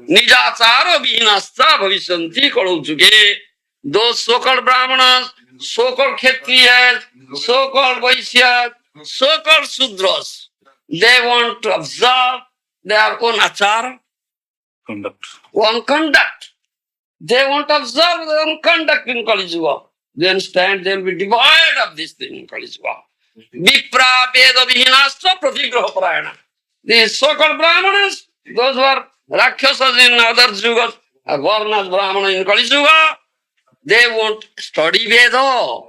Nijachara vihinasya bhavishyanti Kalau Yuge. Those so-called Brahmanas, so-called Kshatriyas, so-called Vaishyas, so-called Sudras, they want to observe their own achara, Conduct. own conduct. They want to observe their own conduct in Kali Yuga. They understand they will be devoid of this thing in Kali Yuga. Vipra Veda Vihinasya Pratigraha Parayana. These so-called Brahmanas, those who are Rakshasas in other Yugas, are born as Brahmana in Kali Yuga, they won't study Veda.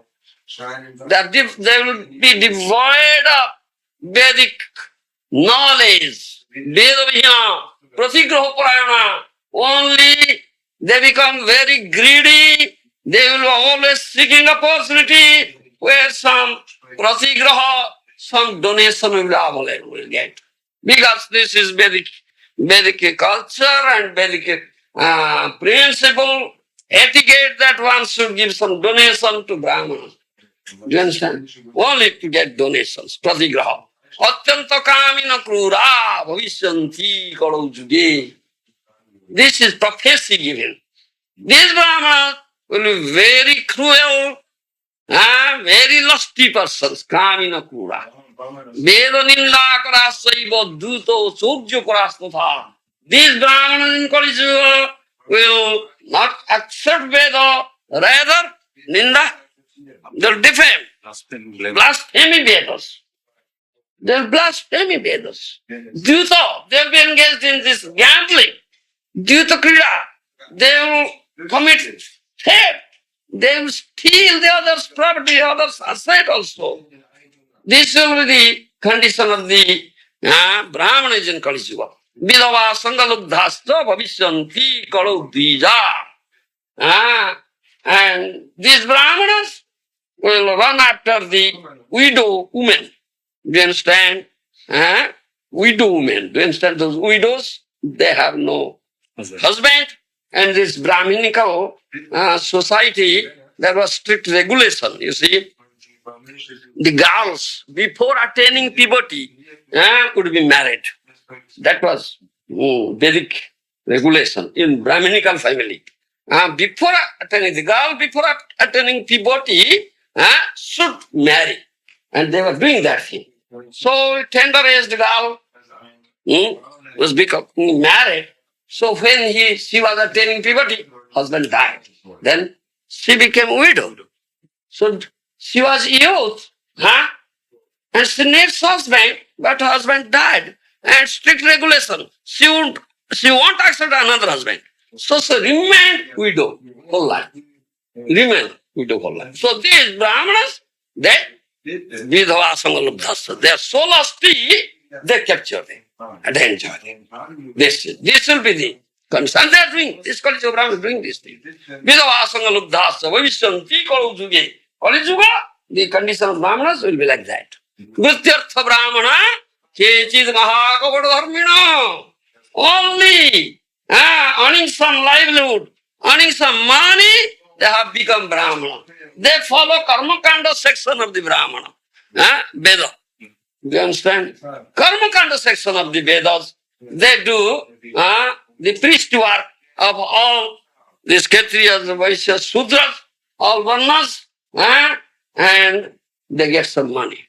They will be devoid of Vedic knowledge. Veda Vihina, Pratigraha Parayana. Only they become very greedy. They will be always seeking opportunity where some pratigraha, some donation will be available, will get. Because this is Vedic culture and Vedic principle, etiquette that one should give some donation to Brahmanas. Do you understand? Only to get donations, pratigraha. Atyanta kamina krura bhavishyanti kalo juge. This is prophecy given. These Brahmanas will be very cruel, very lusty persons. Kamina kura. Veda ninda karasaiva duto surjo karasthatha. These Brahmanas in Kali Yuga will not accept Veda, rather ninda. They'll defame, blasphemy Vedas. They'll blaspheme Vedas. Duto, they'll be engaged in this gambling. Duta Krida, they will commit theft. They will steal the other's property, other's asset also. This will be the condition of the Brahmanas in Kali Yuga. Vidava sangalubdhasya bhavishyanti kalau dvija. And these Brahmanas will run after the widow women. Do you understand? Widow women. Do you understand those widows? They have no husband. And this Brahminical society, there was strict regulation, you see. The girls, before attaining puberty, could be married. That was Vedic regulation in Brahminical family. Before attaining, the girl before attaining puberty should marry. And they were doing that thing. So tender-aged girl was becoming married. So when she was attaining puberty, husband died. Then she became widowed. So she was youth, and she needs husband, but husband died. And strict regulation, she won't accept another husband. So she remained widow whole life. Remained widow whole life. So these Brahmanas, they vidhava sangalubdhasya. They are so lusty, they capture them and enjoy them. This will be the concern. They are doing this. Kali Yuga Brahmana is doing this thing. Vidhava sangalubdhasya bhavishyanti kalau juge. Kali Yuga, the condition of Brahmanas will be like that. Gutyartha Brahmana kechid mahakavada dharmina. Only earning some livelihood, earning some money, they have become Brahmana. They follow karma kanda section of the Brahmana. Veda. Do you understand? Karma kanda section of the Vedas. They do the priest work of all these Kshatriyas, Vaishyas, Sudras, all Varnas, and they get some money.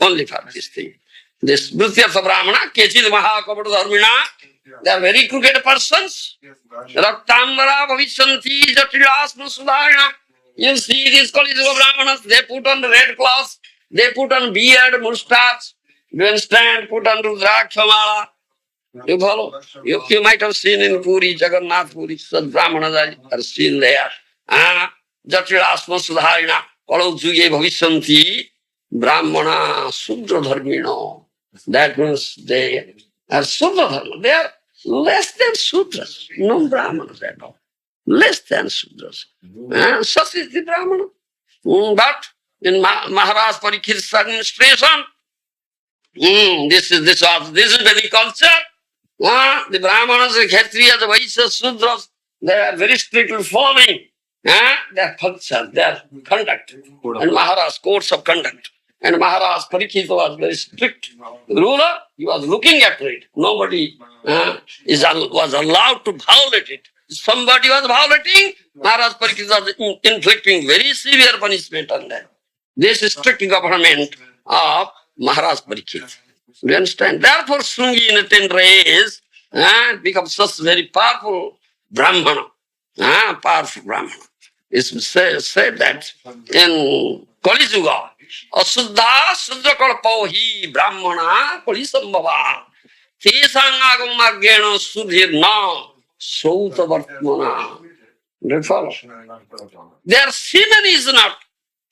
Only for this thing. This Bhrutyartha Brahmana, Kechid Mahakavada Dharmina, they are very crooked persons. Raktambara Bhavishyanti Jatilasma Sudharina. You see these Kali Yuga Brahmanas, they put on the red cloth, they put on beard, mustache, you understand, put on Rudrakshamala. You follow? You might have seen in Puri, Jagannath Puri, such Brahmanas are seen there. Jatilasma Sudharina, Kalau Juge Bhavishyanti, Brahmana Sudra Dharmina. That means they are Sudra Dharma. They are less than Sudras, no Brahmanas at all. Less than Sudras. Such is the Brahmana. But in Maharaj Parikshit's administration, this is Vedic culture. The Brahmanas, the Kshatriyas, the Vaishyas, Sudras, they are very strictly following their culture, their conduct. And Maharaj's codes of conduct. And Maharaj Parikshit was very strict ruler. He was looking after it. Nobody was allowed to violate it. Somebody was violating, Maharaj Parikshit was inflicting very severe punishment on them. This strict government of Maharaj Parikshit. Do you understand? Therefore, Shungi in a tender age becomes such very powerful Brahmana. Powerful Brahmana. It's said that in Kali Yuga, Asuddha Sudra Kalpo hi Brahmana Kali Sambhava Tesang Agamagyena Sudhirna Sauta Vartmana. Do you follow? Their semen is not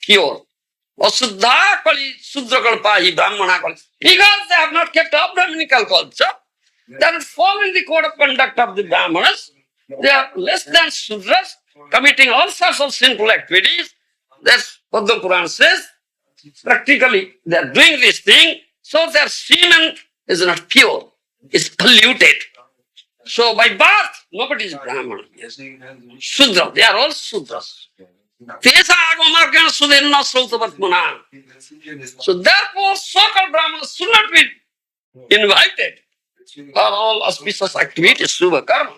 pure. Asuddha Kali Sudra Kalpa hi Brahmana Kali. Because they have not kept up Brahminical culture, they are following the code of conduct of the Brahmanas. They are less than Sudras, committing all sorts of sinful activities. That's what the Quran says. Practically, they are doing this thing, so their semen is not pure. It's polluted. So by birth, nobody is Brahmana. Sudra, they are all Sudras. Tesa Agamargana Sudhirna Sautavatmana. So therefore, so-called Brahmanas should not be invited for all auspicious activities, Subha Karma,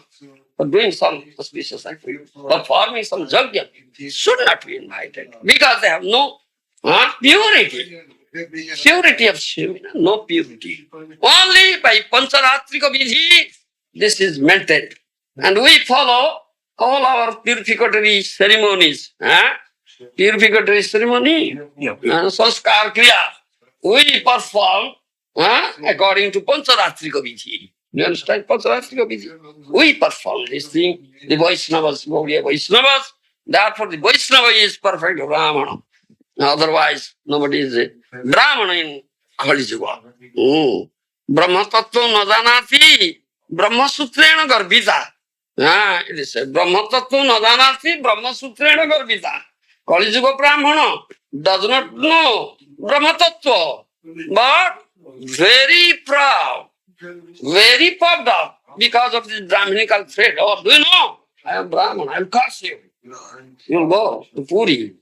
for doing some auspicious activity, performing some yajna, should not be invited because they have no purity. Purity of Shivana, no purity. Only by Pancharatrika Vidhi, this is maintained. And we follow all our purificatory ceremonies. Purificatory ceremony, Sanskar Kriya, we perform according to Pancharatrika Vidhi. You understand Pancharatrika Vidhi? We perform this thing. The Vaishnavas, Gaudiya Vaishnavas, therefore the Vaishnava is perfect Brahmana. Otherwise, nobody is a Brahmana in Kali Yuga. Brahma Tattva Nadanati, Brahma Sutrena Garbhita. It is said, Brahma Tattva Nadanati, Brahma Sutrena Garbhita. Kali Yuga Brahmana does not know Brahma Tattva, but very proud, very puffed up because of this Brahminical thread. Oh, do you know? I am Brahman, I will curse you. You'll go to Puri.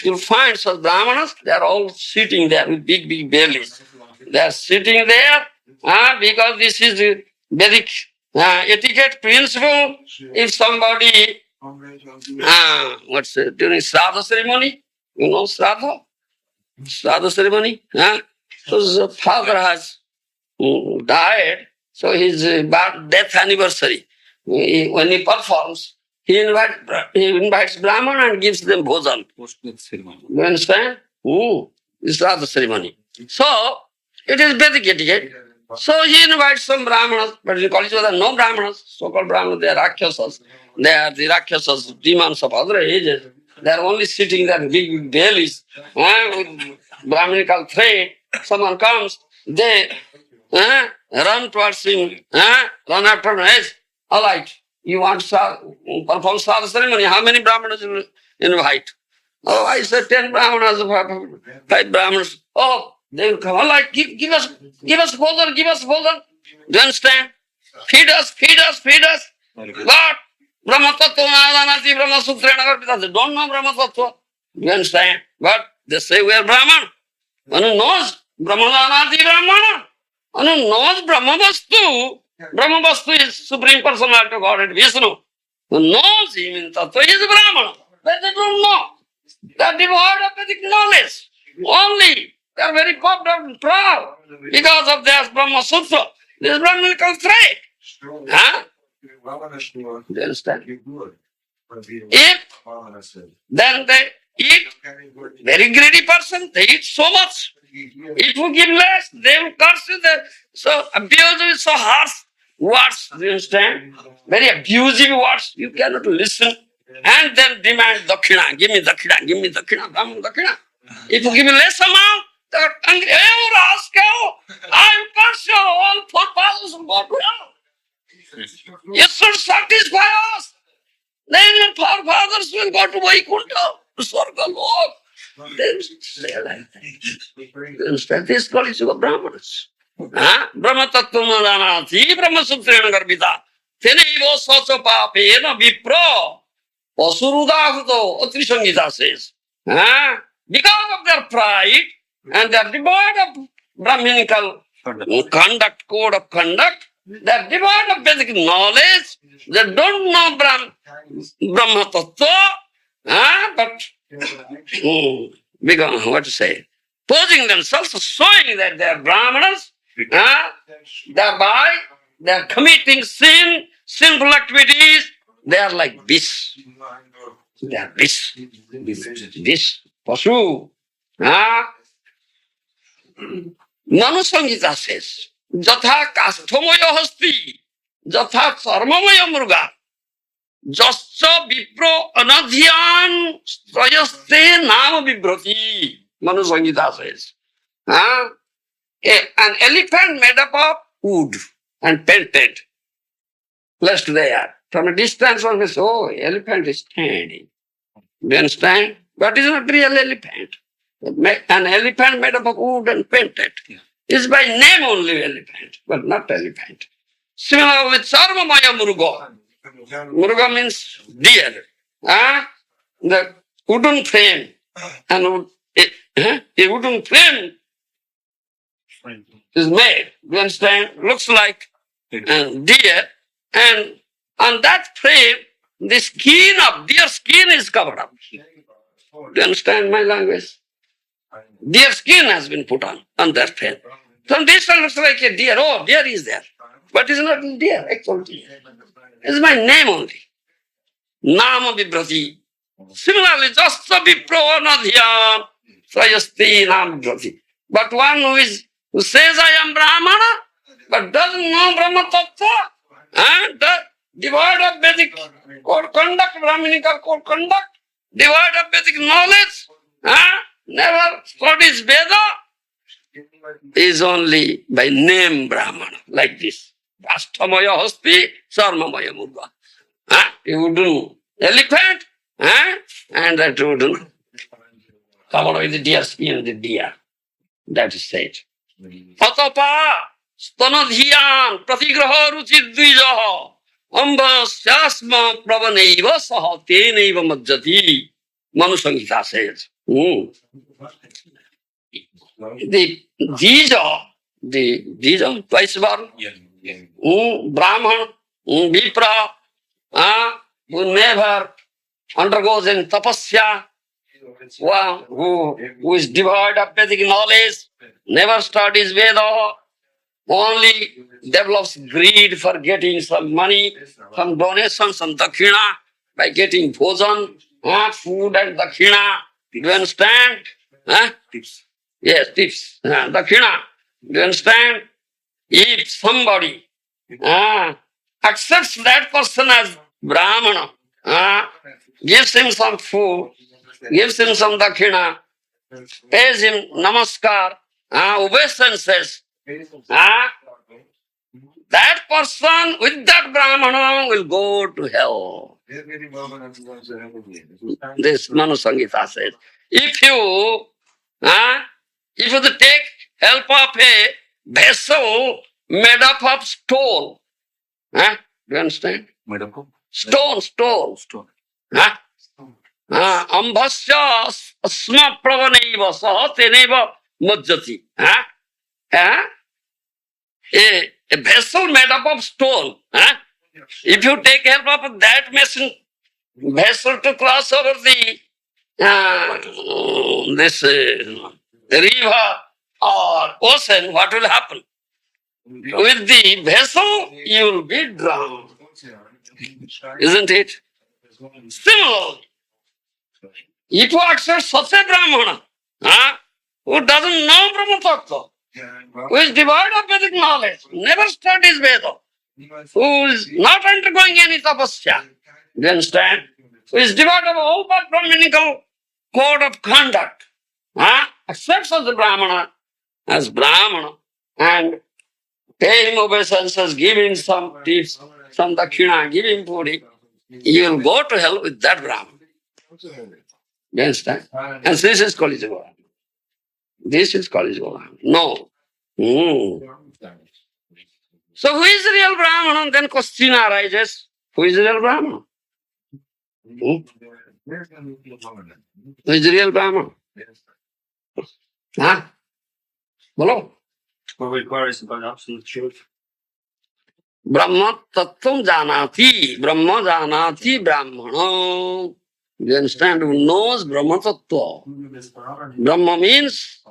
You'll find such Brahmanas, they are all sitting there with big, big bellies. They are sitting there because this is a Vedic etiquette principle. If somebody, during Shraddha ceremony, you know Shraddha? Shraddha ceremony? So the father has died, so his death anniversary, when he performs, he invites Brahman and gives them bhojan. You understand? This is the ceremony. So, it is Vedic etiquette. So, he invites some Brahmanas, but in Kali Yuga there are no Brahmanas. So-called Brahmanas, they are Rakshasas. They are the Rakshasas, demons of other ages. They are only sitting there with big bellies, with Brahminical thread. Someone comes, they run towards him, run after him. Yes, all right. You want to perform Shraddha ceremony? How many Brahmanas will invite? Oh, I said 10 Brahmanas, 5 Brahmanas. Oh, they will come. All right, give us bhojan, give us bhojan. Do you understand? Feed us. But Brahma Tattva Nadanati Brahma Sutrena Garbhita. They don't know Brahma Tattva. Do you understand? But they say we are Brahman. One who knows Brahma Nadanati Brahmana. One who knows Brahma Vastu. Brahma Vastu is Supreme Personality of Godhead, Vishnu. Who knows him in Tattva is Brahmana. But they don't know. They are devoid of Vedic knowledge. Only they are very puffed up and proud because of their Brahma Sutra. This Brahminical thread. Do you understand? If then they eat, very greedy person, they eat so much. If you give less, they will curse you. So abusive is so harsh words, do you understand? Very abusive words, you cannot listen. And then demand dakshina, give me dakshina, Brahman dakshina. If you give me less amount, they are angry. Hey, rascal, I will curse you, all forefathers will go to hell. You should satisfy us. Then your forefathers will go to Vaikuntha, to Swarga Lok. They will say like that. You understand? This is Kali Yuga Brahmanas. Brahma Tattva Nadanati Brahma Sutrena Garbhita. Tenaivo Socha Papena Vipro. Pasurudahuto, Atri Sangita says. Because of their pride and they are devoid of Brahminical conduct, code of conduct, they are devoid of basic knowledge, they don't know Brahma Tattva, but because, what to say? posing themselves, showing that they are Brahmanas, thereby they are committing sinful activities. They are like beasts. They are beasts. Beasts. Pasu. Manu Samhita says, Jatha kasthamaya hasti, Jatha charmamaya murga, Jascha vipro anadhyan strayaste nama vibrati. Manu Samhita says. An elephant made up of wood and painted, placed there. From a distance one may say, oh, elephant is standing. Do you understand? But it's not real elephant. An elephant made up of wood and painted is by name only elephant, but not elephant. Similar with Sarvamaya Muruga. Muruga means deer. The wooden frame. And a wooden frame is made. You understand? Looks like deer. And on that frame, the skin of deer skin is covered up. Do you understand my language? Deer skin has been put on that frame. So this one looks like a deer. Oh, deer is there. But it's not deer, actually. It's my name only. Nama Vibrati. Similarly, just the Vipro Anadhyan Sayasti Nama Vibrati. But one who says I am Brahmana, but doesn't know Brahma Tattva, devoid of Vedic code conduct, Brahminical code conduct, devoid of Vedic knowledge, never studies Veda, is only by name Brahmana, like this. Astamaya Hasti, Sarmamaya Murga. A wooden elephant, and that wooden covered with the deer skin, the deer. That is said. Atapa, stanadhiyan, pratigraha ruchidvijaha, ambhasyasma pravaneva saha teneva majjati. Manu Samhita says. These are twice born. Brahman, Vipra, who never undergoes in tapasya, who is devoid of Vedic knowledge, never studies Veda, only develops greed for getting some money, some donation, some dakshina, by getting bhojan, food and dakshina. Do you understand? Tips. Yes, tips. Dakshina. Do you understand? If somebody accepts that person as Brahmana, gives him some food, gives him some dakshina, pays him namaskar, obeisances, that person with that Brahmana will go to hell. This Manu Samhita says. If you take help of a vessel made up of stone, do you understand? Made up of? Stone. Ambhasya asma pravaneva saha teneva majjati. A vessel made up of stone. If you take help of that vessel to cross over the river or ocean, what will happen? With the vessel, you will be drowned. Isn't it? Similarly, if you accept such a Brahmana, who doesn't know Brahma Tattva, who is devoid of Vedic knowledge, never studies Veda, who is not undergoing any tapasya, do you understand? Who is devoid of all but Brahminical code of conduct, accepts such a Brahmana as Brahmana and pay him obeisances, give him some tips, some dakshina, give him food, he will go to hell with that Brahmana. Do you understand? And this is Kali Yuga. This is Kali Yuga. No. So who is the real Brahmana? Then question arises. Who is the real Brahmana? Who is the real Brahmana? Bolo. What requires about absolute truth? Brahma tattvam janati. Brahma janati brahmana. You understand? Who knows Brahma Tattva? Brahma means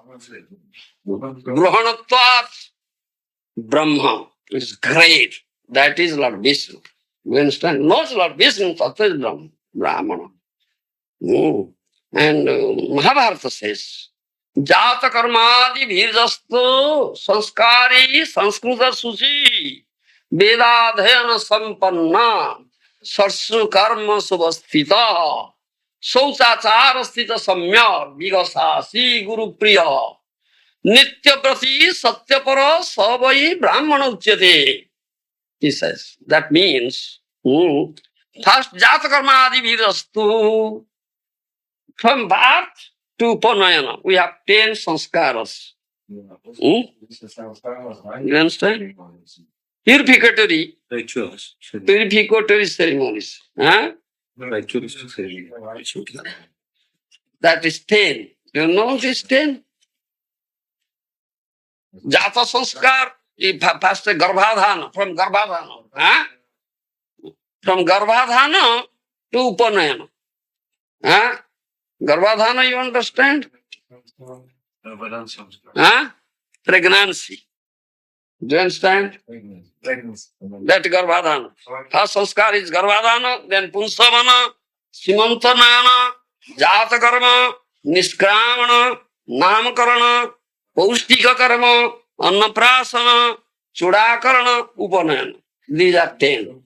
Grahanatvat. Brahma is great. That is Lord Vishnu. You understand? Knows Lord Vishnu, Tattva is Brahma. Brahmana. And Mahabharata says, Jata karmadi bhirjastu sanskari sanskruta suci vedadhyana sampanna sarsu karma subasthita sauchachara sthita samya vigasasi guru priya nitya prati satyapara savai brahmana uchyate. He says, that means, first jata karmadi bhirjastu. From birth to Upanayana, we have 10 sanskaras. You understand? Purificatory Rituals. ceremonies. Huh? Rituals. That is 10. You know this 10? Jata sanskar, first Garbhadhana, from Garbhadhana. Huh? From Garbhadhana to Upanayana. Huh? Garbhadhana, you understand? Huh? Pregnancy. Do you understand? That Garbhadhana. First sanskar is Garbhadhana, then Punsavana, Simantanayana, Jata Karma, Niskramana, Namakarana, Paustika Karma, Annaprasana, Chudakarana, Upanayana. These are 10.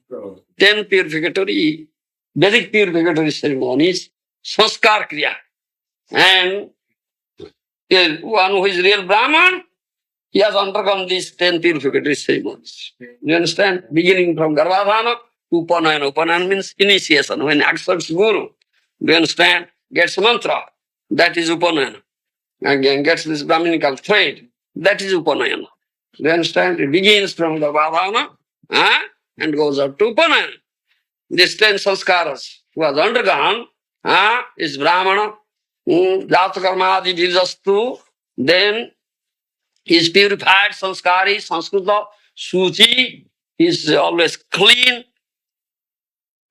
10 purificatory, Vedic purificatory ceremonies, sanskar kriya. And one who is real Brahman, he has undergone these 10 purificatory ceremonies. You understand? Beginning from Garbhadhana to Upanayana. Upanayana means initiation. When accepts Guru, you understand? Gets mantra. That is Upanayana. Again, gets this Brahminical thread. That is Upanayana. You understand? It begins from Garbhadhana and goes up to Upanayana. These 10 sanskaras who has undergone is Brahmana, Jata Karmadi Vijastu, then he is purified, sanskari, Sanskrita, Suchi, he is always clean,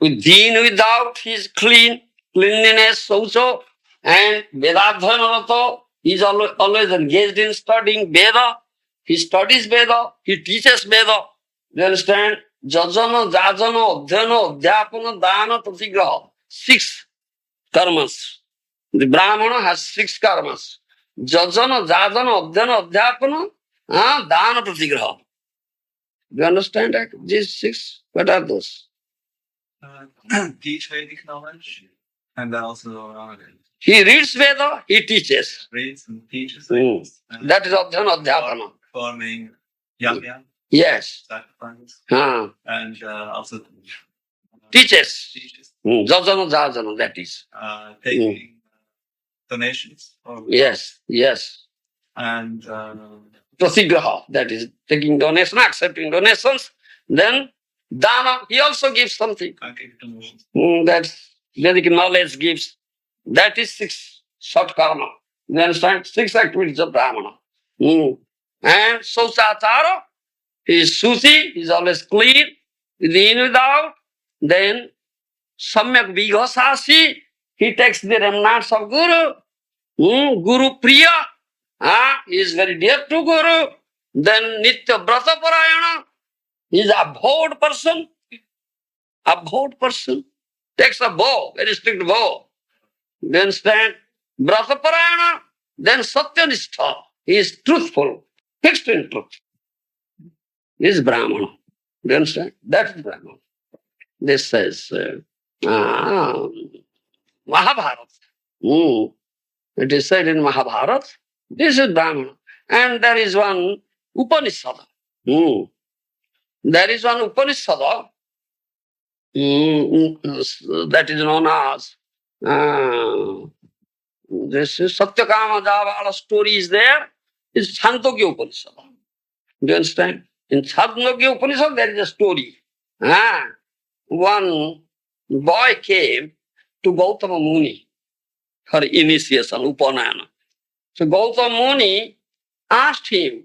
within, without, he is clean, cleanliness also, and Vedadhanarata, he is always engaged in studying Veda, he studies Veda, he teaches Veda, you understand? Jajana, Jajana, Adhyana, Adhyapana, Dana, Pratigraha, 6 karmas. The Brahmana has 6 karmas. Jajana, Jajana, Adhyana, Adhyapana, Dana, Pratigraha. Do you understand that? These 6, what are those? Teach Vedic knowledge, and also He reads Veda, he teaches. reads and teaches. That is Adhyana, Adhyapana. Forming yajna, Yes. sacrifice, Uh, and also teaches. teaches. Jajana, Jajana, that is. Taking donations. Yes, yes. And Prasigraha, that is taking donation, accepting donations. Then Dana, he also gives something. donations. That Vedic knowledge gives. That is 6 short karma. You understand? 6 activities of Brahmana. And Sauchachara, he is Suchi, he is always clean, within, without. Then Samyak Vighasasi, he takes the remnants of Guru. Guru Priya, he is very dear to Guru. Then Nitya Brata Parayana, he is a vowed person. A vowed person takes a vow, very strict vow. Then stand Brata Parayana, then Satyanistha, he is truthful, fixed in truth. He is Brahmana. Do you understand? That is Brahmana. This says Mahabharata. It is said in Mahabharata, this is Brahmana. And there is one Upanishad. There is one Upanishad that is known as this is Satyakama Javala story is there. It's Chandogya Upanishad. Do you understand? In Chandogya Upanishad there is a story. One boy came to Gautama Muni for initiation, Upanayana. So Gautama Muni asked him,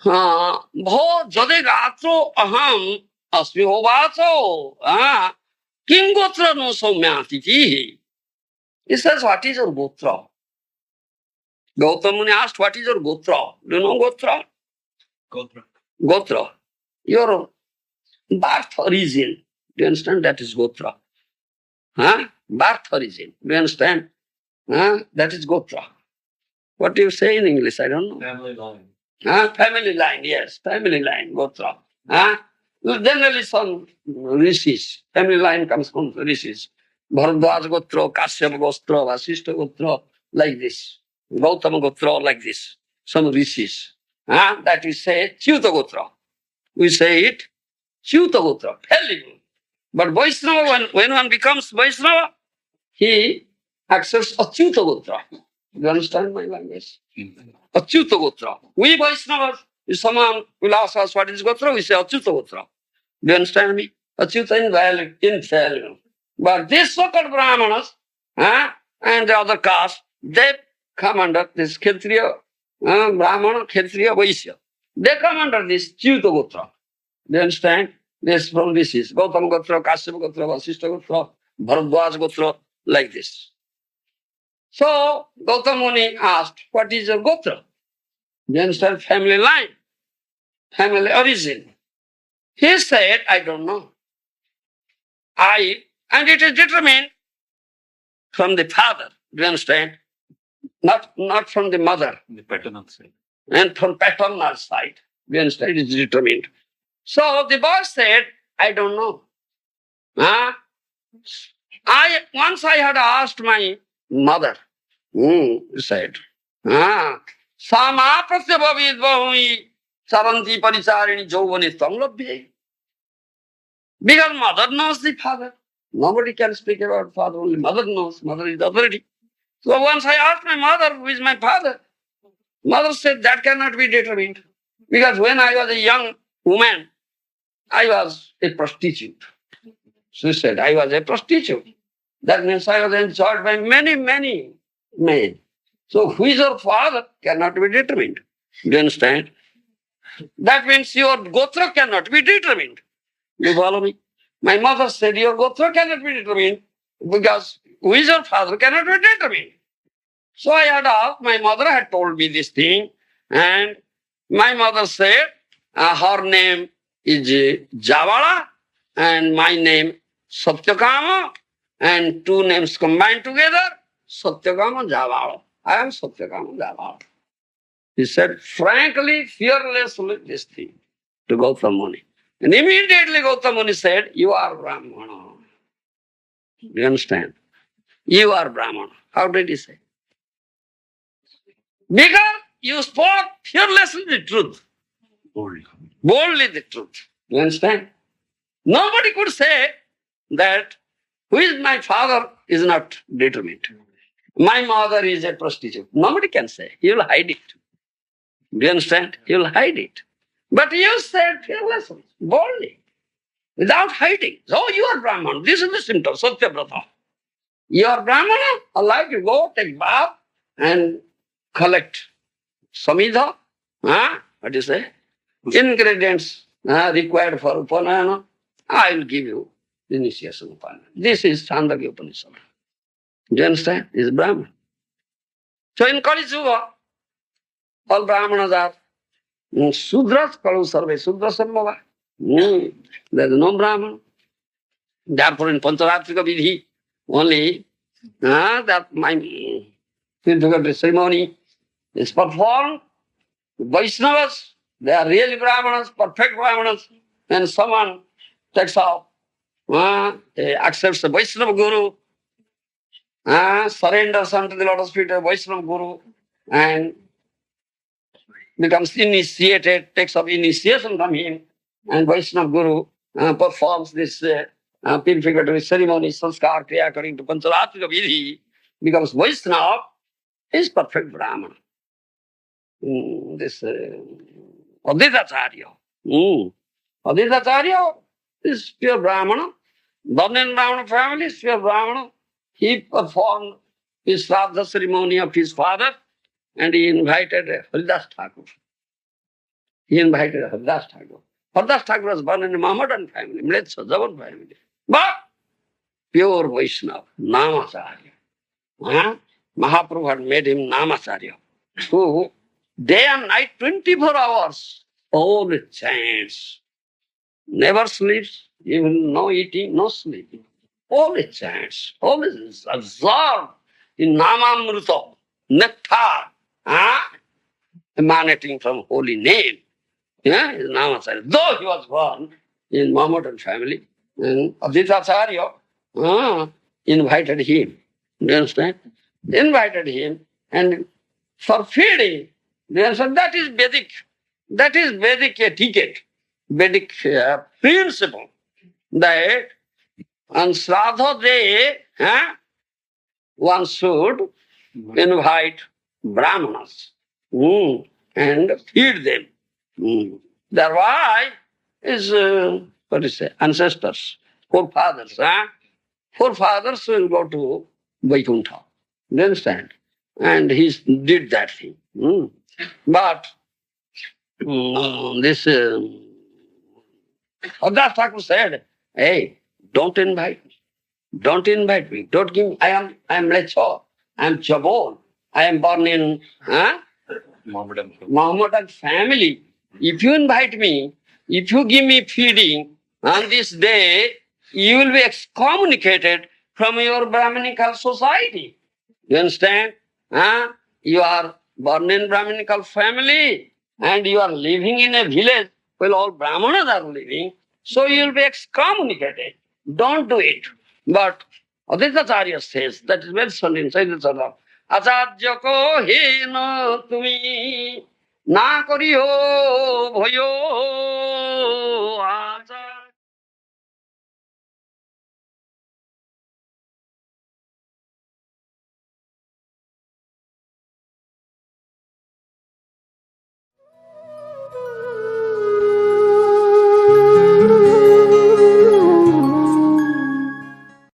भो जदे गात्रो अहम अस्मि होवाचो King Gotra no Soumyatiti. He says, what is your Gotra? Gautam Muni asked, what is your Gotra? Do you know Gotra? Gotra. Gotra. Your birth origin. Do you understand? That is Gotra. Huh? Birth origin. Do you understand? Huh? That is Gotra. What do you say in English? I don't know. Family line. Huh? Family line, yes. Family line, Gotra. Huh? Generally some rishis. Family line comes from rishis. Bharadwaj Gotra, Kashyap Gotra, Vasishta Gotra, like this. Gautama Gotra, like this. Some rishis. Huh? That we say Chyuta Gotra. We say it Chyuta Gotra. Very good. But Vaishnava, when one becomes Vaishnava, he accepts Achyuta Gotra. You understand my language? Achyuta Gotra. We Vaishnavas, if someone will ask us what is Gotra, we say Achyuta Gotra. Do you understand me? Achyuta infallible. But these so-called Brahmanas and the other caste, they come under this Kshatriya, Brahmana, Kshatriya, Vaishya. They come under this Achyuta Gotra. Do you understand? This from this is Gautama Gotra, Kashyapa Gotra, Vasishta Gotra, Bharadwaj Gotra, like this. So Gautama Muni asked, what is your Gotra? You understand? Family line, family origin. He said, I don't know. And it is determined from the father. Do you understand? Not from the mother. The paternal side. And from paternal side. Do you understand? It is determined. So the boy said, I don't know. Once I had asked my mother, he said, Sama pratyabhavid bahui saranti paricharini jauvani tanglabhyai. Because mother knows the father. Nobody can speak about father, only mother knows. Mother is the authority. So once I asked my mother, who is my father, mother said that cannot be determined. Because when I was a young woman, I was a prostitute. She said, I was a prostitute. That means I was enjoyed by many, many men. So who is your father cannot be determined. Do you understand? That means your gotra cannot be determined. You follow me? My mother said, your gotra cannot be determined because who is your father cannot be determined. So I had asked, my mother had told me this thing, and my mother said, her name is Javala, and my name Satyakama, and two names combined together, Satyakama Javala. I am Satyakama Javala. He said, frankly, fearlessly, this thing to Gautama Muni. And immediately Gautama Muni said, you are Brahmana. Do you understand? You are Brahmana. How did he say? Because you spoke fearlessly the truth. Boldly the truth. You understand? Nobody could say that who is my father is not determined. My mother is a prostitute. Nobody can say. He will hide it. Do you understand? He will hide it. But you said fearlessly, boldly, without hiding. So you are Brahman. This is the symptom, Satyavrata. You are Brahmana, like you go, take bath and collect samidha. What do you say? Ingredients required for Upanayana. I will give you initiation Upanayana. This is Chandogya Upanishad. Do you understand? This is Brahman. So in Kali Yuga, all Brahmanas are Sudras, Kalu Sarve, Sudra Sambhava. There is no Brahman. Therefore in Pancharatrika Vidhi, only that my purificatory ceremony is performed. Vaishnavas, they are really Brahmanas, perfect Brahmanas. When someone takes up, accepts the Vaishnava Guru, surrenders unto the lotus feet of Vaishnava Guru, and becomes initiated, takes up initiation from him, and Vaishnava Guru performs this purificatory ceremony, sanskar kriya according to Pancharatrika Vidhi, becomes Vaishnava, is perfect Brahmana. This Advaitacharya. Advaitacharya is pure Brahmana. Born in Brahmana family, is pure Brahmana. He performed his Shraddha ceremony of his father, and he invited Haridas Thakur. Haridas Thakur was born in a Mohammedan family, Mletcha, Javan family. But pure Vaishnava, Namacharya. Mahaprabhu had made him Namacharya, who day and night, 24 hours, always chants, never sleeps, even no eating, no sleeping, always chants, always is absorbed in Namamrita, nectar, emanating from holy name. Yeah, his Namacharya. Though he was born in Mohammedan family, Aditacharya invited him. Do you understand? Invited him and for feeding. Do you understand? That is Vedic etiquette, Vedic principle that on Shraddha day, one should invite Brahmanas and feed them. Their why is, what is it, ancestors, forefathers. Forefathers will go to Vaikuntha. You understand? And he did that thing. But this Adas Thakur said, hey, don't invite me. Don't invite me. Don't give me. I am Lecho. I am Chabon. I am born in Mohammedan family. If you invite me, if you give me feeding on this day, you will be excommunicated from your Brahminical society. You understand? You are born in Brahminical family and you are living in a village where all Brahmanas are living, so you will be excommunicated. Don't do it. But Aditacharya says, that is mentioned in Saidacharya, Acharya ko he no tumi na kariyo bhayo